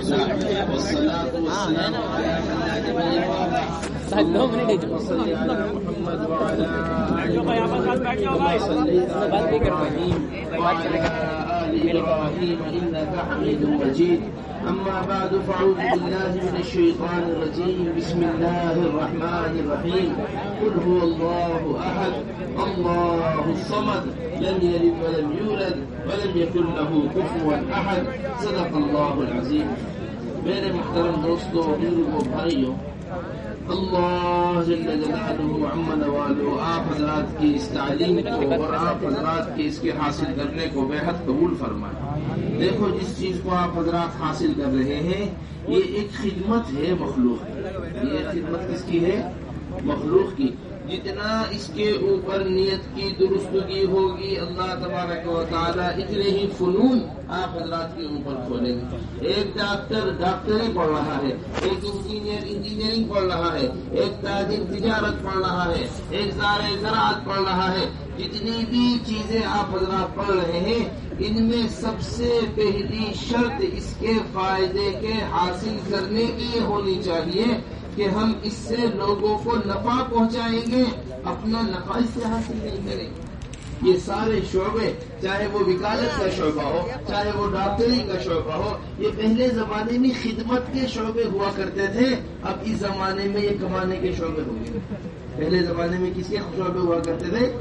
والصلاة والسلام على من لا نبي بعده اللهم صل على محمد وعلى آل إبراهيم إنك حميد مجيد. أما بعد فأعوذ بالله من الشيطان الرجيم. بسم الله الرحمن الرحيم. قل هو الله أحد الله الصمد لم يلد ولم يولد ولم يكن له كفوا أحد. صدق الله العظيم. میرے محترم دوستوں، بزرگوں، بھائیوں، اللہ جل جلالہ عم نوالہ آپ حضرات کی اس تعلیم کو اور آپ حضرات کے اس کے حاصل کرنے کو بے حد قبول فرمائے. دیکھو، جس چیز کو آپ حضرات حاصل کر رہے ہیں یہ ایک خدمت ہے مخلوق کی. یہ خدمت کس کی ہے؟ مخلوق کی. جتنا اس کے اوپر نیت کی درستگی ہوگی اللہ تبارک و تعالی اتنے ہی فنون آپ حضرات کے اوپر کھولیں گے. ایک ڈاکٹر ڈاکٹری پڑھ رہا ہے، ایک انجینئر انجینئرنگ پڑھ رہا ہے، ایک تاجر تجارت پڑھ رہا ہے، ایک زراعت پڑھ رہا ہے. جتنی بھی چیزیں آپ حضرات پڑھ رہے ہیں ان میں سب سے پہلی شرط اس کے فائدے کے حاصل کرنے کی یہ ہونی چاہیے کہ ہم اس سے لوگوں کو نفع پہنچائیں گے، اپنا نفع اس سے حاصل نہیں کریں گے. یہ سارے شعبے، چاہے وہ وکالت کا شعبہ ہو، چاہے وہ ڈاکٹری کا شعبہ ہو، یہ پہلے زمانے میں خدمت کے شعبے ہوا کرتے تھے. اب اس زمانے میں یہ کمانے کے شعبے ہو گئے. پہلے زمانے میں کس کے شعبے ہوا کرتے تھے؟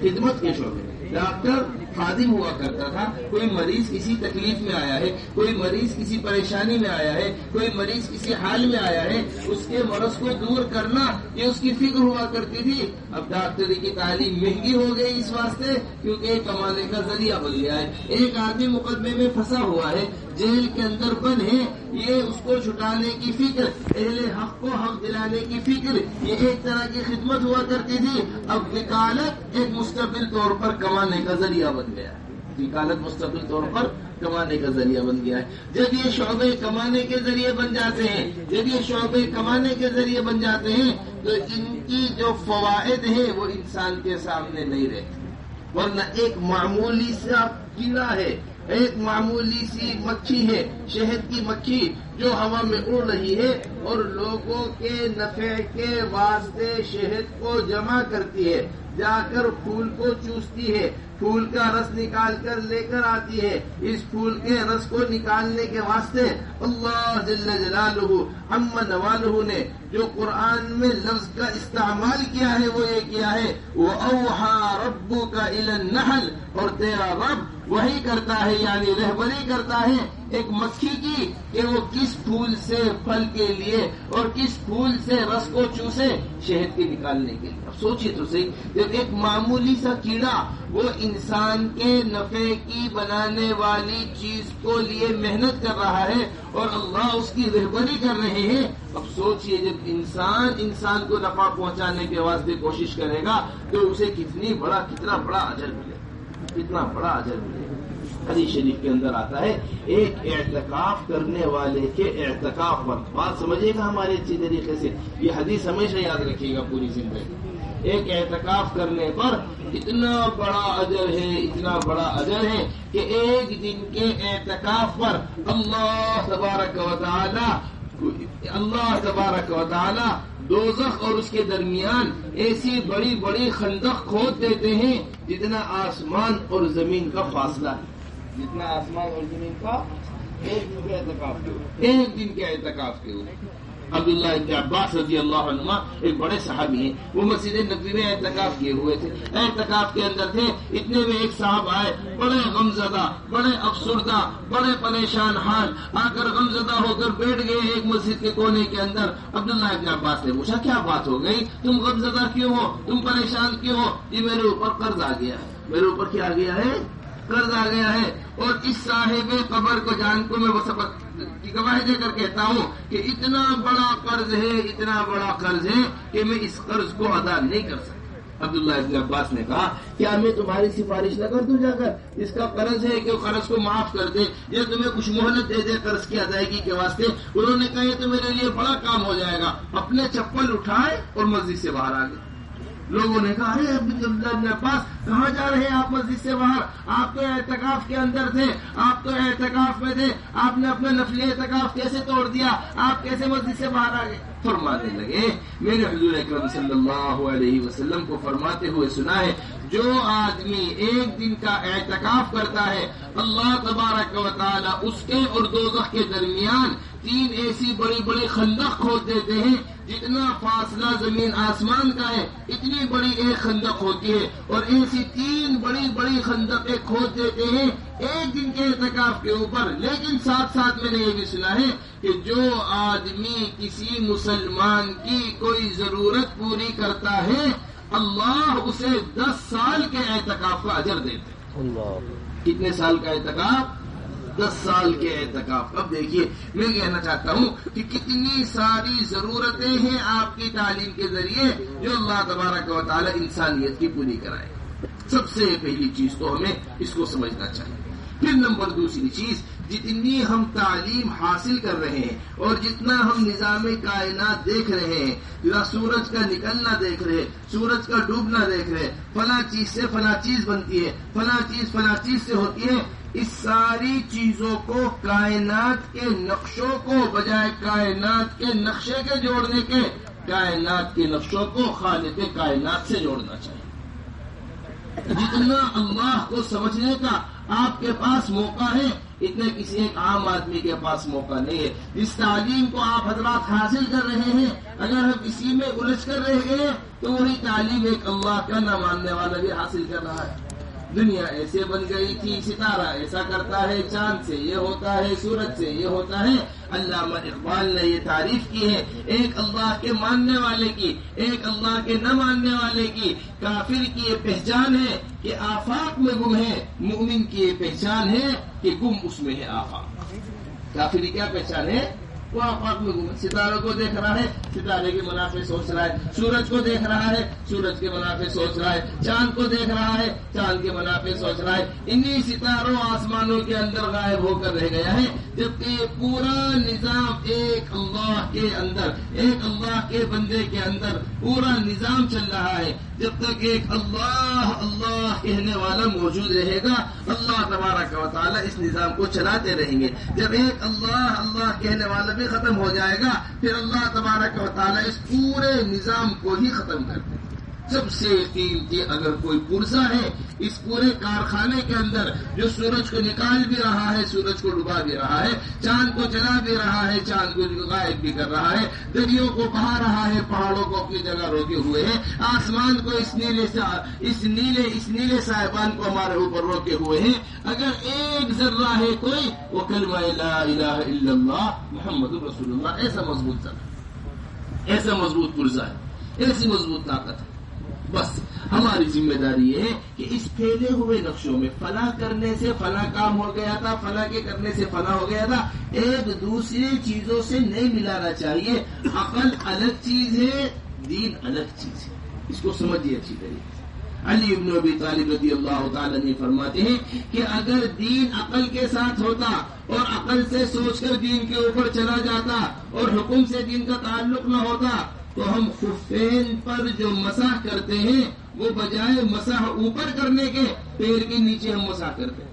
خدمت کے شعبے. ڈاکٹر خادم ہوا کرتا تھا. کوئی مریض کسی تکلیف میں آیا ہے، کوئی مریض کسی پریشانی میں آیا ہے، کوئی مریض کسی حال میں آیا ہے، اس کے مرض کو دور کرنا یہ اس کی فکر ہوا کرتی تھی. اب ڈاکٹری کی تعلیم مہنگی ہو گئی اس واسطے کیونکہ ایک کمانے کا ذریعہ بن گیا ہے. ایک آدمی مقدمے میں پھنسا ہوا ہے، جیل کے اندر بند ہے، یہ اس کو چھٹانے کی فکر، اہل حق کو حق دلانے کی فکر، یہ ایک طرح کی خدمت ہوا کرتی تھی. اب وکالت ایک مستقل طور پر کمانے کا ذریعہ بن گیا ہے. وکالت مستقل طور پر کمانے کا ذریعہ بن گیا ہے. جب یہ شعبے کمانے کے ذریعے بن جاتے ہیں، جب یہ شعبے کمانے کے ذریعے بن جاتے ہیں تو ان کی جو فوائد ہیں وہ انسان کے سامنے نہیں رہتے. ورنہ ایک معمولی سا کیڑا ہے، ایک معمولی سی مکھی ہے، شہد کی مکھی جو ہوا میں اڑ رہی ہے اور لوگوں کے نفع کے واسطے شہد کو جمع کرتی ہے، جا کر پھول کو چوستی ہے، پھول کا رس نکال کر لے کر آتی ہے. اس پھول کے رس کو نکالنے کے واسطے اللہ جل جلالہ عم نوالہ نے جو قرآن میں لفظ کا استعمال کیا ہے وہ یہ کیا ہے، وَأَوْحَى رَبُّكَ إِلَى النَّحْلِ، اور تیرا رب وہی کرتا ہے، یعنی رہبری کرتا ہے ایک مکھی کی کہ وہ کس پھول سے پھل کے لیے اور کس پھول سے رس کو چوسے شہد کے نکالنے کے لیے. اب سوچیے تو صحیح، جب ایک معمولی سا کیڑا وہ انسان کے نفع کی بنانے والی چیز کو لیے محنت کر رہا ہے اور اللہ اس کی رہبری کر رہے ہیں. اب سوچئے جب انسان کو نفع پہنچانے کے واسطے کوشش کرے گا تو اسے کتنا بڑا اجر ملے، کتنا بڑا اجر ملے. حدیث شریف کے اندر آتا ہے ایک اعتکاف کرنے والے کے اعتکاف پر، بات سمجھے گا ہمارے اچھی طریقے سے، یہ حدیث ہمیشہ یاد رکھیے گا پوری زندگی. ایک اعتکاف کرنے پر اتنا بڑا اجر ہے کہ ایک دن کے اعتکاف پر اللہ تبارک و تعالی دوزخ اور اس کے درمیان ایسی بڑی بڑی خندق کھود دیتے ہیں جتنا آسمان اور زمین کا فاصلہ ہے، جتنا آسمان اور زمین کا ایک دن کے اعتکاف کے اوپر. عبداللہ ابن عباس رضی اللہ عنہ ایک بڑے صحابی ہیں، وہ مسجد نبوی میں اعتکاف کیے ہوئے تھے. اعتکاف کے اندر تھے، اتنے میں ایک صاحب آئے، بڑے غمزدہ، بڑے افسردہ، بڑے پریشان حال، آ کر غمزدہ ہو کر بیٹھ گئے ایک مسجد کے کونے کے اندر. عبداللہ ابن عباس نے پوچھا کیا بات ہو گئی، تم غمزدہ کیوں ہو، تم پریشان کیوں ہو؟ یہ میرے اوپر قرض آ گیا ہے. میرے اوپر کیا آ گیا ہے؟ قرض آ گیا ہے. اور اس صاحب قبر کو جان کو میں وہ سبق کی گواہی دے کر کہتا ہوں کہ اتنا بڑا قرض ہے کہ میں اس قرض کو ادا نہیں کر سکتا. عبداللہ ابن عباس نے کہا کیا میں تمہاری سفارش نہ کر دوں جا کر، اس کا قرض ہے کہ قرض کو معاف کر دے یا تمہیں کچھ مہلت دے دے قرض کی ادائیگی کے واسطے. انہوں نے کہا یہ تو میرے لیے بڑا کام ہو جائے گا. اپنے چپل اٹھائے اور مسجد سے باہر آ گئے. لوگوں نے کہا ارے عبداللہ ابن عباس کہاں جا رہے ہیں آپ مسجد سے باہر؟ آپ تو اعتکاف کے اندر تھے، آپ تو اعتکاف میں تھے، آپ نے اپنا نفلی اعتکاف کیسے توڑ دیا؟ آپ کیسے مسجد سے باہر آ گئے؟ فرمانے لگے میں نے حضور اکرم صلی اللہ علیہ وسلم کو فرماتے ہوئے سنا ہے جو آدمی ایک دن کا اعتکاف کرتا ہے اللہ تبارک و تعالی اس کے اور دوزخ کے درمیان 3 ایسی بڑی بڑی خندق کھود دیتے ہیں، جتنا فاصلہ زمین آسمان کا ہے اتنی بڑی ایک خندق ہوتی ہے، اور ایسی 3 بڑی بڑی خندقیں کھود دیتے ہیں ایک دن کے اعتکاف کے اوپر۔ لیکن ساتھ ساتھ میں نے یہ بھی سنا ہے کہ جو آدمی کسی مسلمان کی کوئی ضرورت پوری کرتا ہے اللہ اسے 10 سال کے اعتکاف کا اجر دیتے ہیں۔ اللہ، کتنے سال کا اعتکاف؟ 10 سال کے اعتکاف۔ اب دیکھیے میں کہنا چاہتا ہوں کہ کتنی ساری ضرورتیں ہیں آپ کی تعلیم کے ذریعے جو اللہ تبارک و تعالی انسانیت کی پوری کرائے۔ سب سے پہلی چیز تو ہمیں اس کو سمجھنا چاہیے۔ پھر نمبر دوسری چیز، جتنی ہم تعلیم حاصل کر رہے ہیں اور جتنا ہم نظام کائنات دیکھ رہے ہیں، یا سورج کا نکلنا دیکھ رہے، سورج کا ڈوبنا دیکھ رہے، فلاں چیز سے فلاں چیز بنتی ہے، فلاں چیز سے ہوتی ہے، اس ساری چیزوں کو کائنات کے نقشوں کو بجائے کائنات کے نقشے کے جوڑنے کے، کائنات کے نقشوں کو خالق کائنات سے جوڑنا چاہیے۔ جتنا اللہ کو سمجھنے کا آپ کے پاس موقع ہے اتنا کسی ایک عام آدمی کے پاس موقع نہیں ہے۔ جس تعلیم کو آپ حضرات حاصل کر رہے ہیں اگر ہم اسی میں الجھ کر رہ گئے تو وہی تعلیم ایک اللہ کا نہ ماننے والا بھی حاصل کر رہا ہے۔ دنیا ایسے بن گئی تھی، ستارہ ایسا کرتا ہے، چاند سے یہ ہوتا ہے، سورج سے یہ ہوتا ہے۔ علامہ اقبال نے یہ تعریف کی ہے ایک اللہ کے ماننے والے کی، ایک اللہ کے نہ ماننے والے کی۔ کافر کی یہ پہچان ہے کہ آفاق میں گم ہے، مومن کی یہ پہچان ہے کہ گم اس میں ہے آفاق۔ کافر کی کیا پہچان ہے؟ وہ آفاق میں گم ہے، ستاروں کو دیکھ رہا ہے، ستارے کے منافع سوچ رہا ہے، سورج کو دیکھ رہا ہے، سورج کے منافع سوچ رہا ہے، چاند کو دیکھ رہا ہے، چاند کے منافع سوچ رہا ہے۔ انہی ستاروں آسمانوں کے اندر غائب ہو کر رہ گیا ہے، جبکہ پورا نظام ایک اللہ کے اندر، ایک اللہ کے بندے کے اندر پورا نظام چل رہا ہے۔ جب تک ایک اللہ اللہ کہنے والا موجود رہے گا اللہ تبارک و تعالی اس نظام کو چلاتے رہیں گے۔ جب ایک اللہ اللہ کہنے والا بھی ختم ہو جائے گا پھر اللہ تبارک و تعالی اس پورے نظام کو ہی ختم کر دے گا۔ سب سے قیمتی اگر کوئی پرزہ ہے اس پورے کارخانے کے اندر جو سورج کو نکال بھی رہا ہے، سورج کو ڈبا بھی رہا ہے، چاند کو جلا بھی رہا ہے، چاند کو غائب بھی کر رہا ہے، دریوں کو بہا رہا ہے، پہاڑوں کو اپنی جگہ روکے ہوئے ہے، آسمان کو اس نیلے صاحبان کو ہمارے اوپر روکے ہوئے ہیں، اگر ایک ذرہ ہے کوئی وہ کلمہ لا الہ الا اللہ محمد رسول اللہ، ایسا مضبوط ذرہ، ایسا مضبوط پرزہ ہے، ایسی مضبوط طاقت ہے۔ بس ہماری ذمہ داری یہ ہے کہ اس پھیلے ہوئے نقشوں میں فلاں کرنے سے فلاں کام ہو گیا تھا، فلاں کے کرنے سے فلاں ہو گیا تھا، ایک دوسری چیزوں سے نہیں ملانا چاہیے۔ عقل الگ چیز ہے، دین الگ چیز ہے، اس کو سمجھیے اچھی طریقے سے۔ علی بن ابی طالب رضی اللہ تعالی نے فرماتے ہیں کہ اگر دین عقل کے ساتھ ہوتا اور عقل سے سوچ کر دین کے اوپر چلا جاتا اور حکم سے دین کا تعلق نہ ہوتا تو ہم خفین پر جو مسح کرتے ہیں وہ بجائے مسح اوپر کرنے کے پیر کے نیچے ہم مسح کرتے ہیں۔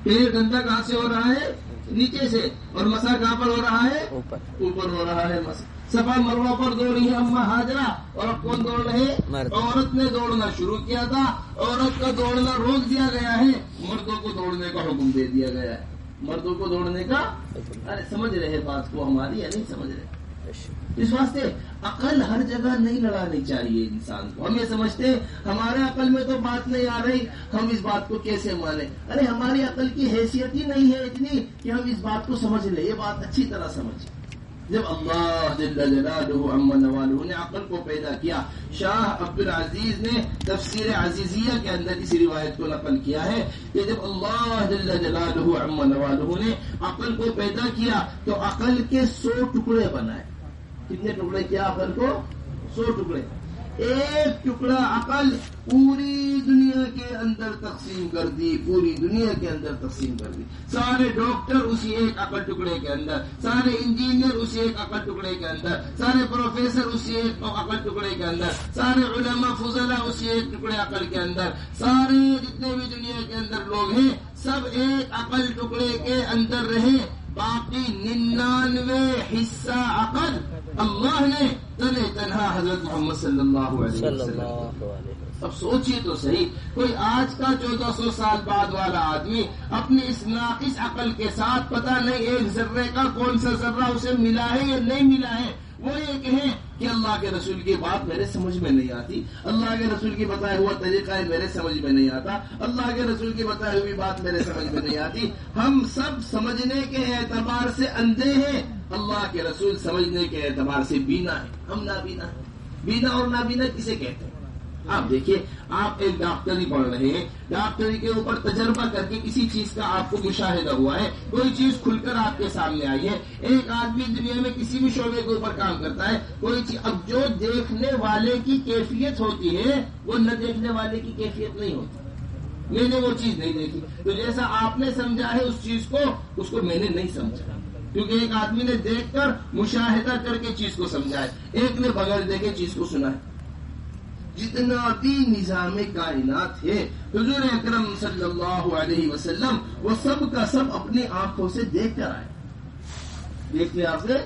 پیر گندا کہاں سے ہو رہا ہے؟ نیچے سے، اور مسح کہاں پر ہو رہا ہے؟ اوپر ہو رہا ہے مسح۔ صفا مروہ پر دوڑ رہی ہے اما ہاجرہ، اور اب کون دوڑ رہے؟ عورت نے دوڑنا شروع کیا تھا، عورت کا دوڑنا روک دیا گیا ہے، مردوں کو دوڑنے کا حکم دے دیا گیا ہے۔ مردوں کو دوڑنے کا، ارے سمجھ رہے بات کو ہماری یا نہیں سمجھ رہے؟ اس واسطے عقل ہر جگہ نہیں لڑانی چاہیے انسان کو۔ ہم یہ سمجھتے ہمارے عقل میں تو بات نہیں آ رہی، ہم اس بات کو کیسے مانیں؟ ارے ہماری عقل کی حیثیت ہی نہیں ہے اتنی کہ ہم اس بات کو سمجھ لیں، یہ بات اچھی طرح سمجھیں۔ جب اللہ جل جلالہ عم نوالہ نے عقل کو پیدا کیا، شاہ عبد العزیز نے تفسیر عزیزیہ کے اندر اس روایت کو نقل کیا ہے کہ جب اللہ جل جلالہ عم نوالہ نے عقل کو پیدا کیا تو عقل کے 100 ٹکڑے بنائے۔ کتنے ٹکڑے کیا عقل کو؟ 100 ٹکڑے۔ ایک ٹکڑا عقل پوری دنیا کے اندر تقسیم کر دی، پوری دنیا کے اندر تقسیم کر دی. سارے ڈاکٹر اسی ایک عقل ٹکڑے کے اندر، سارے انجینئر اسی ایک عقل ٹکڑے کے اندر، سارے پروفیسر اسی ایک عقل ٹکڑے کے اندر، سارے علماء فضلاء اسی ایک ٹکڑے عقل کے اندر، سارے جتنے بھی دنیا کے اندر لوگ ہیں سب ایک عقل ٹکڑے کے اندر رہے. باقی 99 حصہ عقل اللہ نے تنہا حضرت محمد صلی اللہ علیہ وسلم. اب سوچیے تو صحیح، کوئی آج کا 1400 سال بعد والا آدمی اپنی اس ناقص عقل کے ساتھ پتہ نہیں ایک ذرے کا کون سا ذرہ اسے ملا ہے یا نہیں ملا ہے، وہ یہ کہیں کہ اللہ کے رسول کی بات میرے سمجھ میں نہیں آتی، اللہ کے رسول کی بتایا ہوا طریقہ میرے سمجھ میں نہیں آتا، اللہ کے رسول کی بتائی ہوئی بات میرے سمجھ میں نہیں آتی. ہم سب سمجھنے کے اعتبار سے اندھے ہیں، اللہ کے رسول سمجھنے کے اعتبار سے بینا ہے. ہم نابینا ہیں. بینا اور نابینا کسے کہتے ہیں؟ آپ دیکھیے، آپ ایک ڈاکٹری پڑھ رہے ہیں، ڈاکٹری کے اوپر تجربہ کر کے کسی چیز کا آپ کو مشاہدہ ہوا ہے، کوئی چیز کھل کر آپ کے سامنے آئی ہے. ایک آدمی دنیا میں کسی بھی شعبے کے اوپر کام کرتا ہے، کوئی چیز اب جو دیکھنے والے کی کیفیت ہوتی ہے وہ نہ دیکھنے والے کی کیفیت نہیں ہوتی. میں نے وہ چیز نہیں دیکھی تو جیسا آپ نے سمجھا ہے اس چیز کو، اس کو میں نے نہیں سمجھا، کیونکہ ایک آدمی نے دیکھ کر مشاہدہ کر کے چیز کو سمجھا ہے، ایک نے بغیر دیکھے چیز کو سنا ہے. جتنا بھی نظام کائنات ہے حضور اکرم صلی اللہ علیہ وسلم وہ سب کا سب اپنی آنکھوں سے دیکھ کر آئے. دیکھتے آپ سے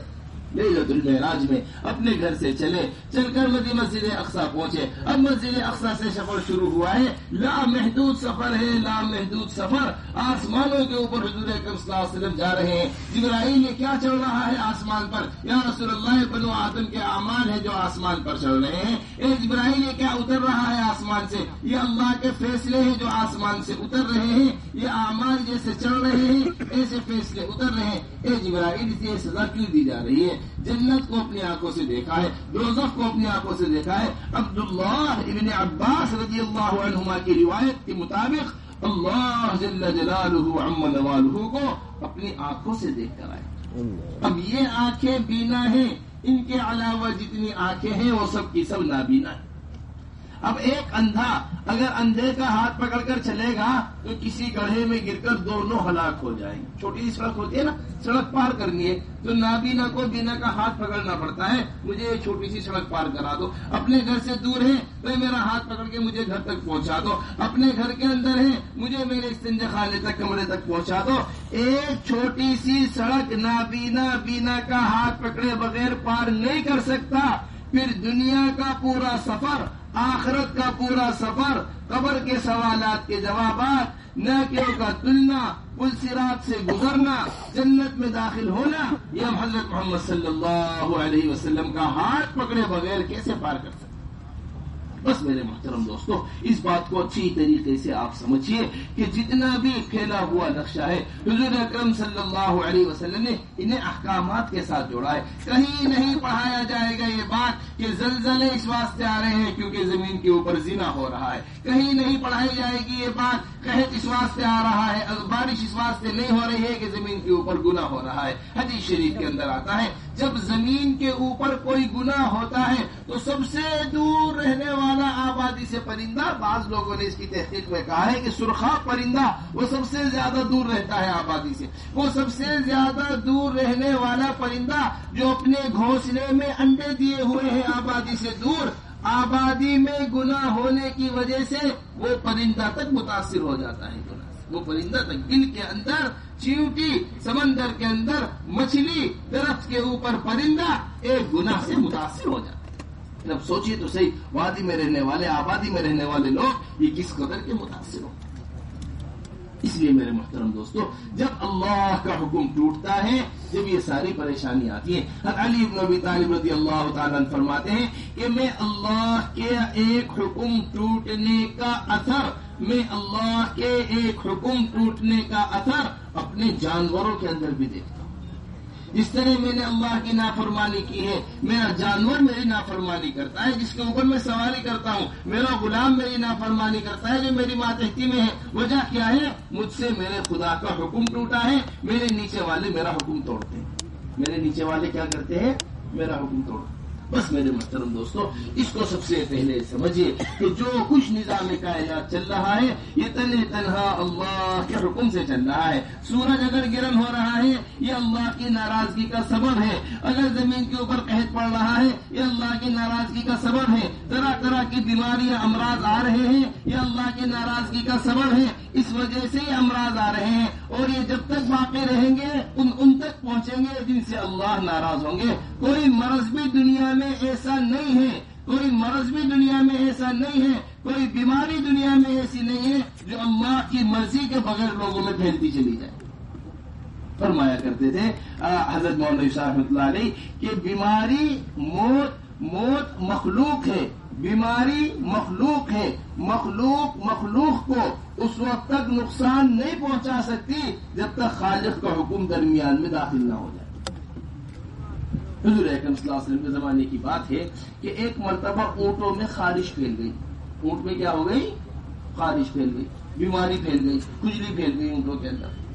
لیلۃ المعراج میں اپنے گھر سے چلے، چل کر مسجد اقصی پہنچے. اب مسجد اقصی سے سفر شروع ہوا ہے، لامحدود سفر ہے، لامحدود سفر. آسمانوں کے اوپر حضور اکرم صلی اللہ علیہ وسلم جا رہے ہیں. جبرائیل یہ کیا چڑھ رہا ہے آسمان پر؟ یا رسول اللہ بنو آدم کے اعمال ہیں جو آسمان پر چڑھ رہے ہیں. اے جبرائیل یہ کیا اتر رہا ہے آسمان سے؟ یہ اللہ کے فیصلے ہیں جو آسمان سے اتر رہے ہیں. یہ اعمال جیسے چڑھ رہے ہیں ایسے فیصلے اتر رہے ہیں. اے جبرائیل اسے یہ سزا کیوں دی جا رہی ہے؟ جنت کو اپنی آنکھوں سے دیکھا ہے، دوزخ کو اپنی آنکھوں سے دیکھا ہے. عبداللہ ابن عباس رضی اللہ عنہما کی روایت کے مطابق اللہ جل جلالہ عم نوالہ کو اپنی آنکھوں سے دیکھ کر آئے. اب یہ آنکھیں بینا ہیں، ان کے علاوہ جتنی آنکھیں ہیں وہ سب کی سب نابینا ہیں. اب ایک اندھا اگر اندھے کا ہاتھ پکڑ کر چلے گا تو کسی گڑھے میں گر کر دونوں ہلاک ہو جائیں گے. چھوٹی سی سڑک ہوتی ہے نا، سڑک پار کرنی ہے تو نابینا کو بینا کا ہاتھ پکڑنا پڑتا ہے، مجھے یہ چھوٹی سی سڑک پار کرا دو. اپنے گھر سے دور ہے تو میرا ہاتھ پکڑ کے مجھے گھر تک پہنچا دو. اپنے گھر کے اندر ہے مجھے میرے استنجا خانے تک، کمرے تک پہنچا دو. ایک چھوٹی سی سڑک نابینا بینا کا ہاتھ پکڑے بغیر پار نہیں کر سکتا. پھر دنیا کا پورا سفر، آخرت کا پورا سفر، قبر کے سوالات کے جوابات، نیکیوں کا تلنا، پل صراط سے گزرنا، جنت میں داخل ہونا، یہ ہم حضرت محمد صلی اللہ علیہ وسلم کا ہاتھ پکڑے بغیر کیسے پار کر سکتے؟ بس میرے محترم دوستو، اس بات کو اچھی طریقے سے آپ سمجھیے کہ جتنا بھی پھیلا ہوا نقشہ ہے حضور اکرم صلی اللہ علیہ وسلم نے انہیں احکامات کے ساتھ جوڑا ہے. کہیں نہیں پڑھایا جائے گا یہ بات کہ زلزلے اس واسطے آ رہے ہیں کیونکہ زمین کے اوپر زنا ہو رہا ہے. کہیں نہیں پڑھائی جائے گی یہ بات قحط اس واسطے آ رہا ہے، بارش اس واسطے نہیں ہو رہی ہے کہ زمین کے اوپر گناہ ہو رہا ہے. حدیث شریف کے اندر آتا ہے جب زمین کے اوپر کوئی گناہ ہوتا ہے تو سب سے دور رہنے والا آبادی سے پرندہ، بعض لوگوں نے اس کی تحقیق میں کہا ہے کہ سرخاب پرندہ وہ سب سے زیادہ دور رہتا ہے آبادی سے. وہ سب سے زیادہ دور رہنے والا پرندہ جو اپنے گھونسلے میں انڈے دیے ہوئے ہیں آبادی سے دور، آبادی میں گناہ ہونے کی وجہ سے وہ پرندہ تک متاثر ہو جاتا ہے. گناہ وہ پرندہ تک، دل کے اندر چیونٹی، سمندر کے اندر مچھلی، درخت کے اوپر پرندہ ایک گناہ سے متاثر ہو جاتا ہے. اب سوچیے تو صحیح، وادی میں رہنے والے، آبادی میں رہنے والے لوگ یہ کس قدر کے متاثر ہو. اس لیے میرے محترم دوستو، جب اللہ کا حکم ٹوٹتا ہے، جب یہ ساری پریشانی آتی ہے، حضرت علی بن ابی طالب رضی اللہ تعالیٰ عنہ فرماتے ہیں کہ میں اللہ کے ایک حکم ٹوٹنے کا اثر، میں اللہ کے ایک حکم ٹوٹنے کا اثر اپنے جانوروں کے اندر بھی دیکھتا ہوں. جس طرح میں نے اللہ کی نافرمانی کی ہے، میرا جانور میری نافرمانی کرتا ہے، جس کے اوپر میں سواری کرتا ہوں، میرا غلام میری نافرمانی کرتا ہے جو میری ماتحتی میں ہے. وجہ کیا ہے؟ مجھ سے میرے خدا کا حکم ٹوٹا ہے، میرے نیچے والے میرا حکم توڑتے ہیں. میرے نیچے والے کیا کرتے ہیں؟ میرا حکم توڑتے ہیں. بس میرے محترم دوستو، اس کو سب سے پہلے سمجھیے کہ جو کچھ نظام کائنات چل رہا ہے یہ تنہا اللہ کے حکم سے چل رہا ہے۔ سورج اگر گرہن ہو رہا ہے یہ اللہ کی ناراضگی کا سبب ہے، اگر زمین کے اوپر قحط پڑ رہا ہے یہ اللہ کی ناراضگی کا سبب ہے، طرح طرح کی بیماریاں امراض آ رہے ہیں یہ اللہ کی ناراضگی کا سبب ہے، اس وجہ سے یہ امراض آ رہے ہیں، اور یہ جب تک باقی رہیں گے ان تک پہنچیں گے جن سے اللہ ناراض ہوں گے۔ کوئی مرض بھی دنیا میں ایسا نہیں ہے، کوئی مرض بھی دنیا میں ایسا نہیں ہے، کوئی بیماری دنیا میں ایسی نہیں ہے جو اللہ کی مرضی کے بغیر لوگوں میں پھیلتی چلی جائے۔ فرمایا کرتے تھے حضرت مولانا صاحب رحمۃ اللہ علیہ کہ بیماری موت مخلوق ہے، بیماری مخلوق ہے، مخلوق کو اس وقت تک نقصان نہیں پہنچا سکتی جب تک خالق کا حکم درمیان میں داخل نہ ہو جائے۔ حضور اکرم صلی اللہ علیہ وسلم کے زمانے کی بات ہے کہ ایک مرتبہ اونٹوں میں خارش پھیل گئی، اونٹ میں کیا ہو گئی؟ خارش پھیل گئی، بیماری پھیل گئی، کھجلی پھیل گئی اونٹوں کے اندر۔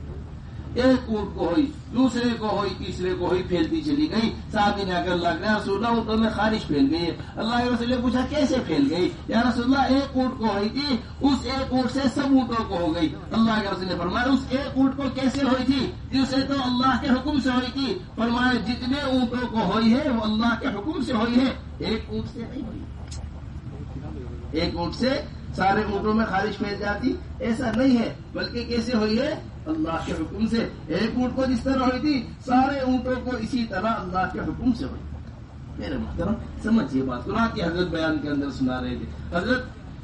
ایک اونٹ کو ہوئی، دوسرے کو ہوئی، تیسرے کو ہوئی، پھیلتی چلی گئی۔ صحابی نے اگر لگ رہا رسول اللہ اونٹوں میں خارش پھیل گئی ہے، اللہ کے رسول نے پوچھا کیسے پھیل گئی؟ یا رسول اللہ ایک اونٹ کو ہوئی تھی، اس ایک اونٹ سے سب اونٹوں کو ہو گئی۔ اللہ کے رسول نے فرمایا اس ایک اونٹ کو کیسے ہوئی تھی؟ جسے تو اللہ کے حکم سے ہوئی تھی۔ فرمایا جتنے اونٹوں کو ہوئی ہے وہ اللہ کے حکم سے ہوئی ہے، ایک اونٹ سے نہیں ہوئی۔ ایک اونٹ سے سارے اونٹوں میں خارش پھیل جاتی ایسا نہیں ہے، بلکہ کیسے ہوئی ہے؟ اللہ کے حکم سے۔ ایک اونٹ کو جس طرح ہوئی تھی سارے اونٹوں کو اسی طرح اللہ کے حکم سے ہوئی۔ میرے محترم سمجھیے بات، قرآن کی حضرت بیان کے اندر سنا رہے تھے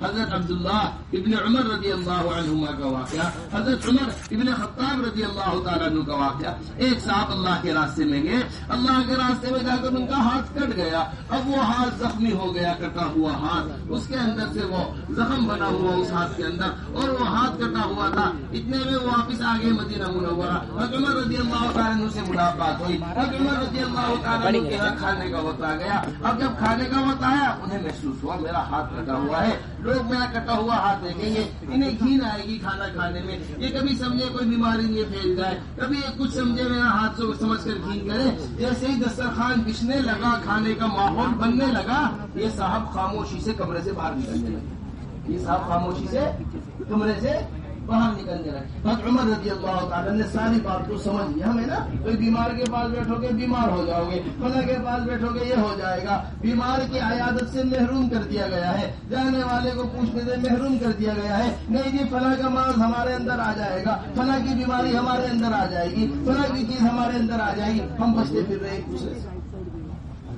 حضرت عبداللہ ابن عمر رضی اللہ عنہما کا واقعہ، حضرت عمر ابن خطاب رضی اللہ تعالیٰ عنہ کا واقعہ۔ ایک صاحب اللہ کے راستے میں گئے، اللہ کے راستے میں جا کر ان کا ہاتھ کٹ گیا، اب وہ ہاتھ زخمی ہو گیا، کٹا ہوا ہاتھ، اس کے اندر سے وہ زخم بنا ہوا اس ہاتھ کے اندر، اور وہ ہاتھ کٹا ہوا تھا۔ اتنے میں وہ واپس آگے مدینہ منورہ، حضرت عمر رضی اللہ تعالیٰ عنہ سے ملاقات ہوئی، حضرت عمر رضی اللہ تعالیٰ عنہ کے یہاں کھانے کا وقت آ گیا۔ اب جب کھانے کا وقت آیا انہیں محسوس ہوا میرا ہاتھ کٹا ہوا ہے، لوگ میرا کٹا ہوا ہاتھ دیکھیں گے، انہیں گھین آئے گی کھانا کھانے میں، یہ کبھی سمجھے کوئی بیماری نہیں پھیل جائے، کبھی یہ کچھ سمجھے میرا ہاتھ سے سمجھ کر گھین کرے۔ جیسے ہی دسترخوان بچھنے لگا، کھانے کا ماحول بننے لگا، یہ صاحب خاموشی سے کمرے سے باہر نکلنے لگے، یہ صاحب خاموشی سے کمرے سے باہر نکلنے لگے۔ حضرت عمر رضی اللہ تعالیٰ نے ساری بات کو سمجھ لیا، ہمیں نا کوئی بیمار کے پاس بیٹھو گے بیمار ہو جاؤ گے، فلاں کے پاس بیٹھو گے یہ ہو جائے گا، بیمار کی عیادت سے محروم کر دیا گیا ہے، جانے والے کو پوچھنے سے محروم کر دیا گیا ہے، نہیں جی فلاں کا مرض ہمارے اندر آ جائے گا، فلاں کی بیماری ہمارے اندر آ جائے گی، فلاں کی چیز ہمارے اندر آ جائے گی، ہم بچتے پھر رہے ایک دوسرے سے۔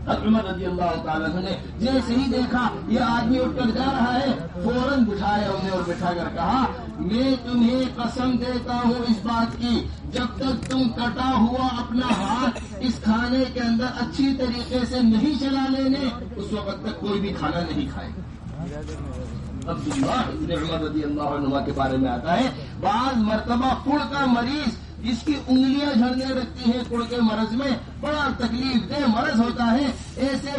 حضرت عمر رضی اللہ تعالیٰ نے جیسے ہی دیکھا یہ آدمی اٹھ کر جا رہا ہے، فوراً بٹھایا انہیں اور بٹھا کر کہا میں تمہیں قسم دیتا ہوں اس بات کی، جب تک تم کٹا ہوا اپنا ہاتھ اس کھانے کے اندر اچھی طریقے سے نہیں چلا لینے اس وقت تک کوئی بھی کھانا نہیں کھائے گا۔ عبداللہ ابن عمر رضی اللہ عنہ کے بارے میں آتا ہے بعض مرتبہ کڑ کا مریض جس کی انگلیاں جھڑنے لگتی ہیں کڑ کے مرض میں، بڑا تکلیف دہ مرض ہوتا ہے، ایسے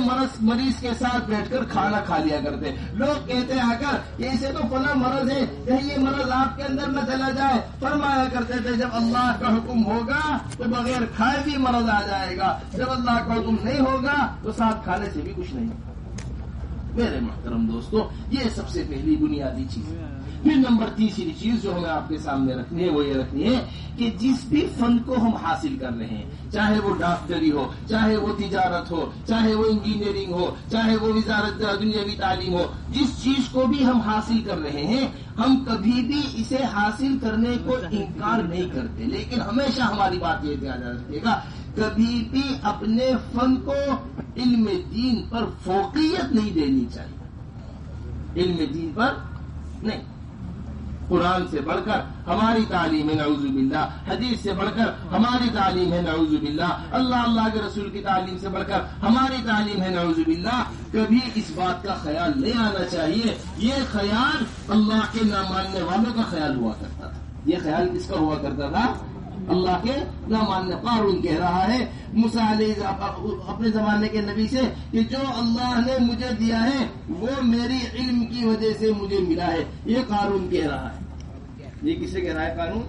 مریض کے ساتھ بیٹھ کر کھانا کھا لیا کرتے۔ لوگ کہتے آ کر کہ اسے تو فلاں مرض ہے، کہیں یہ مرض آپ کے اندر نہ چلا جائے۔ فرمایا کرتے تھے جب اللہ کا حکم ہوگا تو بغیر کھائے بھی مرض آ جائے گا، جب اللہ کا حکم نہیں ہوگا تو ساتھ کھانے سے بھی کچھ نہیں ہوگا۔ میرے محترم دوستو یہ سب سے پہلی بنیادی چیز ہے۔ پھر نمبر تیسری چیز جو ہمیں آپ کے سامنے رکھنی ہے وہ یہ رکھنی ہے کہ جس بھی فن کو ہم حاصل کر رہے ہیں، چاہے وہ ڈاکٹری ہو، چاہے وہ تجارت ہو، چاہے وہ انجینئرنگ ہو، چاہے وہ وزارت دنیاوی تعلیم ہو، جس چیز کو بھی ہم حاصل کر رہے ہیں ہم کبھی بھی اسے حاصل کرنے کو انکار نہیں کرتے، لیکن ہمیشہ ہماری بات یہ دھیان رکھیے گا کبھی بھی اپنے فن کو علم دین پر فوقیت نہیں دینی چاہیے، علم دین پر نہیں۔ قرآن سے بڑھ کر ہماری تعلیم ہے نعوذ باللہ، حدیث سے بڑھ کر ہماری تعلیم ہے نعوذ باللہ، اللہ کے رسول کی تعلیم سے بڑھ کر ہماری تعلیم ہے نعوذ باللہ۔ کبھی اس بات کا خیال نہیں آنا چاہیے، یہ خیال اللہ کے نہ ماننے والوں کا خیال ہوا کرتا تھا۔ یہ خیال کس کا ہوا کرتا تھا؟ اللہ کے نہ ماننے۔ قارون کہہ رہا ہے موسیٰ علیہ اپنے زمانے کے نبی سے کہ جو اللہ نے مجھے دیا ہے وہ میری علم کی وجہ سے مجھے ملا ہے، یہ قارون کہہ رہا ہے۔ یہ کسے کہہ رہا ہے قارون؟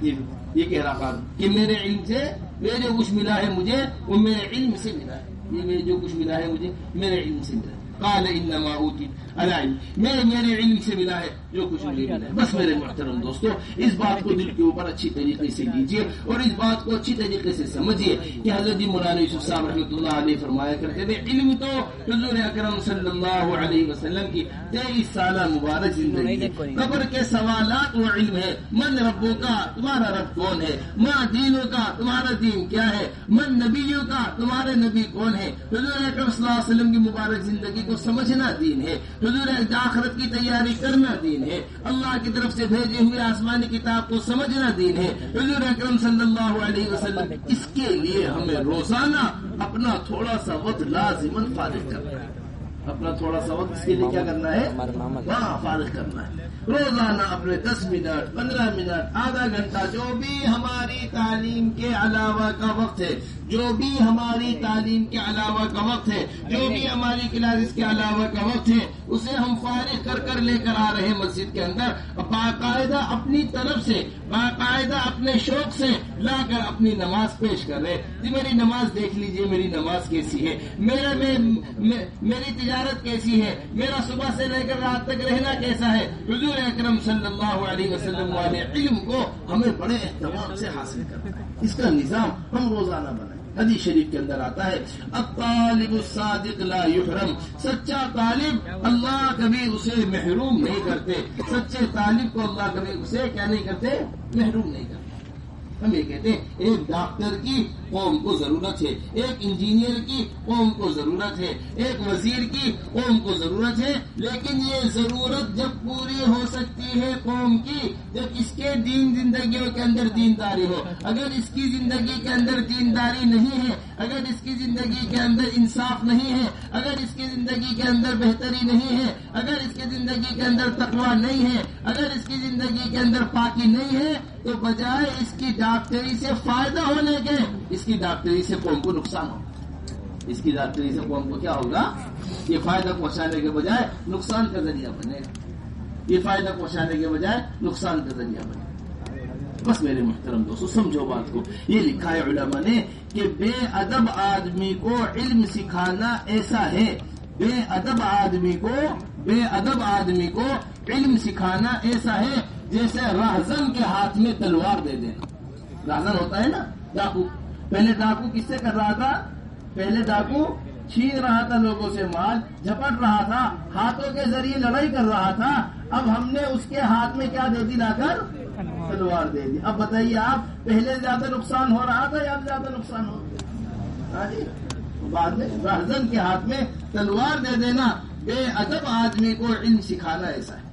یہ کہہ رہا قارون کہ میرے علم سے یہ جو کچھ ملا ہے مجھے وہ میرے علم سے ملا ہے، یہ جو کچھ ملا ہے مجھے میرے علم سے ملا ہے۔ قال انما اوتیت علی علم، میرے علم سے ملا ہے جو کچھ مجھے ملا ہے۔ بس میرے محترم دوستو، اس بات کو دل کے اوپر اچھی طریقے سے لیجیے اور اس بات کو اچھی طریقے سے سمجھیے کہ حضرت مولانا یوسف صاحب رحمۃ اللہ علیہ فرمایا کرتے تھے علم تو حضور اکرم صلی اللہ علیہ وسلم کی 23 سالہ مبارک زندگی ہے، قبر کے سوالات و علم ہے، من ربوں کا تمہارا رب کون ہے، ما دینوں کا تمہارا دین کیا ہے، من نبیوں کا تمہارے نبی کون ہے۔ حضور اکرم صلی اللہ علیہ وسلم کی مبارک زندگی کو سمجھنا دین ہے، حضور آخرت کی تیاری کرنا دین ہے، اللہ کی طرف سے بھیجے ہوئے آسمانی کتاب کو سمجھنا دین ہے۔ حضور اکرم صلی اللہ علیہ وسلم اس کے لیے ہمیں روزانہ اپنا تھوڑا سا وقت لازماً فارغ کرنا ہے، اپنا تھوڑا سا وقت اس کے لیے کیا کرنا ہے، وہاں فارغ کرنا ہے۔ روزانہ اپنے 10 منٹ 15 منٹ آدھا گھنٹہ جو بھی ہماری تعلیم کے علاوہ کا وقت ہے، جو بھی ہماری تعلیم کے علاوہ کا وقت ہے، جو بھی ہماری کلاسز کے علاوہ کا وقت ہے، اسے ہم فارغ کر کر لے کر آ رہے ہیں مسجد کے اندر، باقاعدہ اپنی طرف سے باقاعدہ اپنے شوق سے لا کر اپنی نماز پیش کر رہے جی میری نماز دیکھ لیجئے، میری نماز کیسی ہے، میری تجارت کیسی ہے، میرا صبح سے لے کر رات تک رہنا کیسا ہے۔ حضور اکرم صلی اللہ علیہ وسلم والے علم کو ہمیں بڑے اہتمام سے حاصل کرنا ہے، اس کا نظام ہم روزانہ بنائیں۔ حدیث شریف کے اندر آتا ہے الطالب الصادق لا یحرم، سچا طالب اللہ کبھی اسے محروم نہیں کرتے، سچے طالب کو اللہ کبھی اسے کیا نہیں کرتے، محروم نہیں کرتے۔ ہم یہ کہتے ہیں ایک ڈاکٹر کی قوم کو ضرورت ہے، ایک انجینئر کی قوم کو ضرورت ہے، ایک وزیر کی قوم کو ضرورت ہے، لیکن یہ ضرورت جب پوری ہو سکتی ہے قوم کی جب اس کے دین زندگیوں کے اندر دینداری ہو۔ اگر اس کی زندگی کے اندر دینداری نہیں ہے، اگر اس کی زندگی کے اندر انصاف نہیں ہے، اگر اس کی زندگی کے اندر بہتری نہیں ہے، اگر اس کی زندگی کے اندر تقویٰ نہیں ہے، اگر اس کی زندگی کے اندر پاکی نہیں ہے، تو بجائے اس کی ڈاکٹری سے فائدہ ہونے کے اس کی ڈاکٹری سے قوم کو نقصان ہوگا، اس کی ڈاکٹری سے قوم کو کیا ہوگا، یہ فائدہ پہنچانے کے بجائے نقصان کا ذریعہ بنے گا، یہ فائدہ پہنچانے کے بجائے نقصان کا ذریعہ بنے گا۔ بس میرے محترم دوستو سمجھو بات کو، یہ لکھا ہے علماء نے کہ بے ادب آدمی کو علم سکھانا ایسا ہے، بے ادب آدمی کو علم سکھانا ایسا ہے جیسے راہزن کے ہاتھ میں تلوار دے دینا۔ راہزن ہوتا ہے نا ڈاکو، پہلے ڈاکو کس سے کر رہا تھا، پہلے ڈاکو چھین رہا تھا لوگوں سے مال، جھپٹ رہا تھا، ہاتھوں کے ذریعے لڑائی کر رہا تھا، اب ہم نے اس کے ہاتھ میں کیا دے دی، لا کر تلوار دے دی۔ اب بتائیے آپ پہلے زیادہ نقصان ہو رہا تھا یا اب زیادہ نقصان ہو رہا ہے؟ بعد میں راہزن کے ہاتھ میں تلوار دے دینا، بے ادب آدمی کو علم سکھانا ایسا ہے۔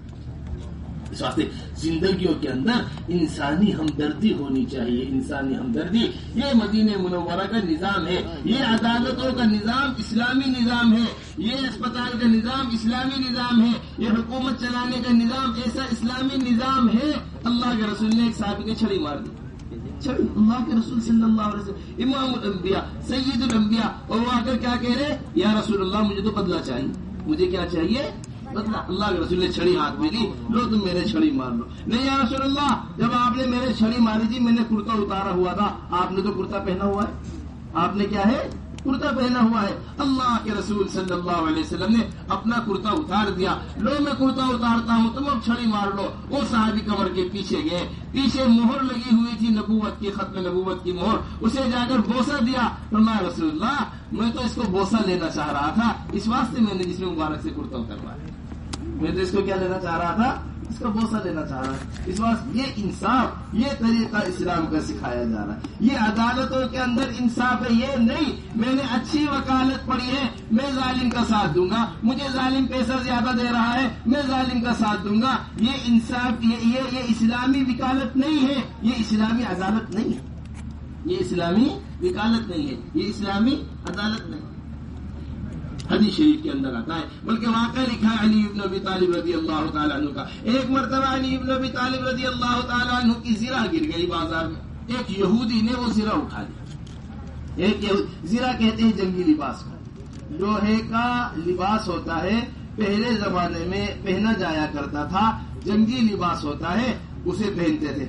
اس واسطے زندگیوں کے اندر انسانی ہمدردی ہونی چاہیے، انسانی ہمدردی۔ یہ مدینہ منورہ کا نظام ہے، یہ عدالتوں کا نظام اسلامی نظام ہے، یہ اسپتال کا نظام اسلامی نظام ہے، یہ حکومت چلانے کا نظام ایسا اسلامی نظام ہے۔ اللہ کے رسول نے ایک صحابی نے چھڑی مار دی، چھڑی، اللہ کے رسول صلی اللہ علیہ وسلم امام الانبیاء سید الانبیاء، اور وہ آ کر کیا کہہ رہے، یا رسول اللہ مجھے تو بدلہ چاہیے، مجھے کیا چاہیے، بدلہ۔ اللہ کے رسول نے چھڑی ہاتھ میں لی، لو تم میرے چھڑی مار لو۔ نہیں یا رسول اللہ، جب آپ نے میرے چھڑی ماری تھی میں نے کرتا اتارا ہوا تھا، آپ نے تو کرتا پہنا ہوا ہے، آپ نے کیا ہے، کرتا پہنا ہوا ہے۔ اللہ کے رسول صلی اللہ علیہ وسلم نے اپنا کرتا اتار دیا، لو میں کرتا اتارتا ہوں تم اب چھڑی مار لو۔ وہ صحابی کمر کے پیچھے گئے، پیچھے مہر لگی ہوئی تھی نبوت کی، ختم نبوت کی مہر، اسے جا کر بوسہ دیا۔ فرمایا رسول اللہ میں تو اس کو بوسہ لینا چاہ رہا تھا، اس واسطے میں نے جسم مبارک سے کرتا اتروایا، میں تو اس کو کیا لینا چاہ رہا تھا، اس کا بوسہ لینا چاہ رہا ہے۔ اس واسطے یہ انصاف، یہ طریقہ اسلام کا سکھایا جا رہا ہے۔ یہ عدالتوں کے اندر انصاف ہے، یہ نہیں میں نے اچھی وکالت پڑھی ہے میں ظالم کا ساتھ دوں گا، مجھے ظالم پیسہ زیادہ دے رہا ہے میں ظالم کا ساتھ دوں گا۔ یہ انصاف، یہ اسلامی وکالت نہیں ہے، یہ اسلامی عدالت نہیں ہے، یہ اسلامی وکالت نہیں ہے، یہ اسلامی عدالت نہیں ہے۔ حدیث شریف کے اندر آتا ہے، بلکہ واقعہ لکھا ہے علی بن ابی طالب رضی اللہ تعالیٰ عنہ کا۔ ایک مرتبہ علی بن ابی طالب رضی اللہ تعالیٰ عنہ کی زرہ گر گئی بازار میں، ایک یہودی نے وہ زرہ اٹھا لیا۔ ایک زرہ کہتے ہیں جنگی لباس کو، لوہے کا لباس ہوتا ہے، پہلے زمانے میں پہنا جایا کرتا تھا، جنگی لباس ہوتا ہے، اسے پہنتے تھے،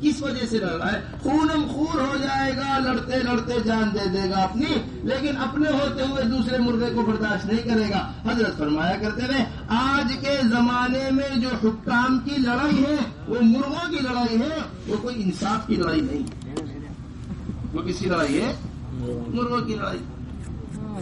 کس وجہ سے لڑ رہا ہے؟ خونم خون ہو جائے گا، لڑتے لڑتے جان دے دے گا اپنی، لیکن اپنے ہوتے ہوئے دوسرے مرغے کو برداشت نہیں کرے گا۔ حضرت فرمایا کرتے تھے آج کے زمانے میں جو حکام کی لڑائی ہے وہ مرغوں کی لڑائی ہے، وہ کوئی انصاف کی لڑائی نہیں، وہ کس کی لڑائی ہے؟ مرغوں کی لڑائی،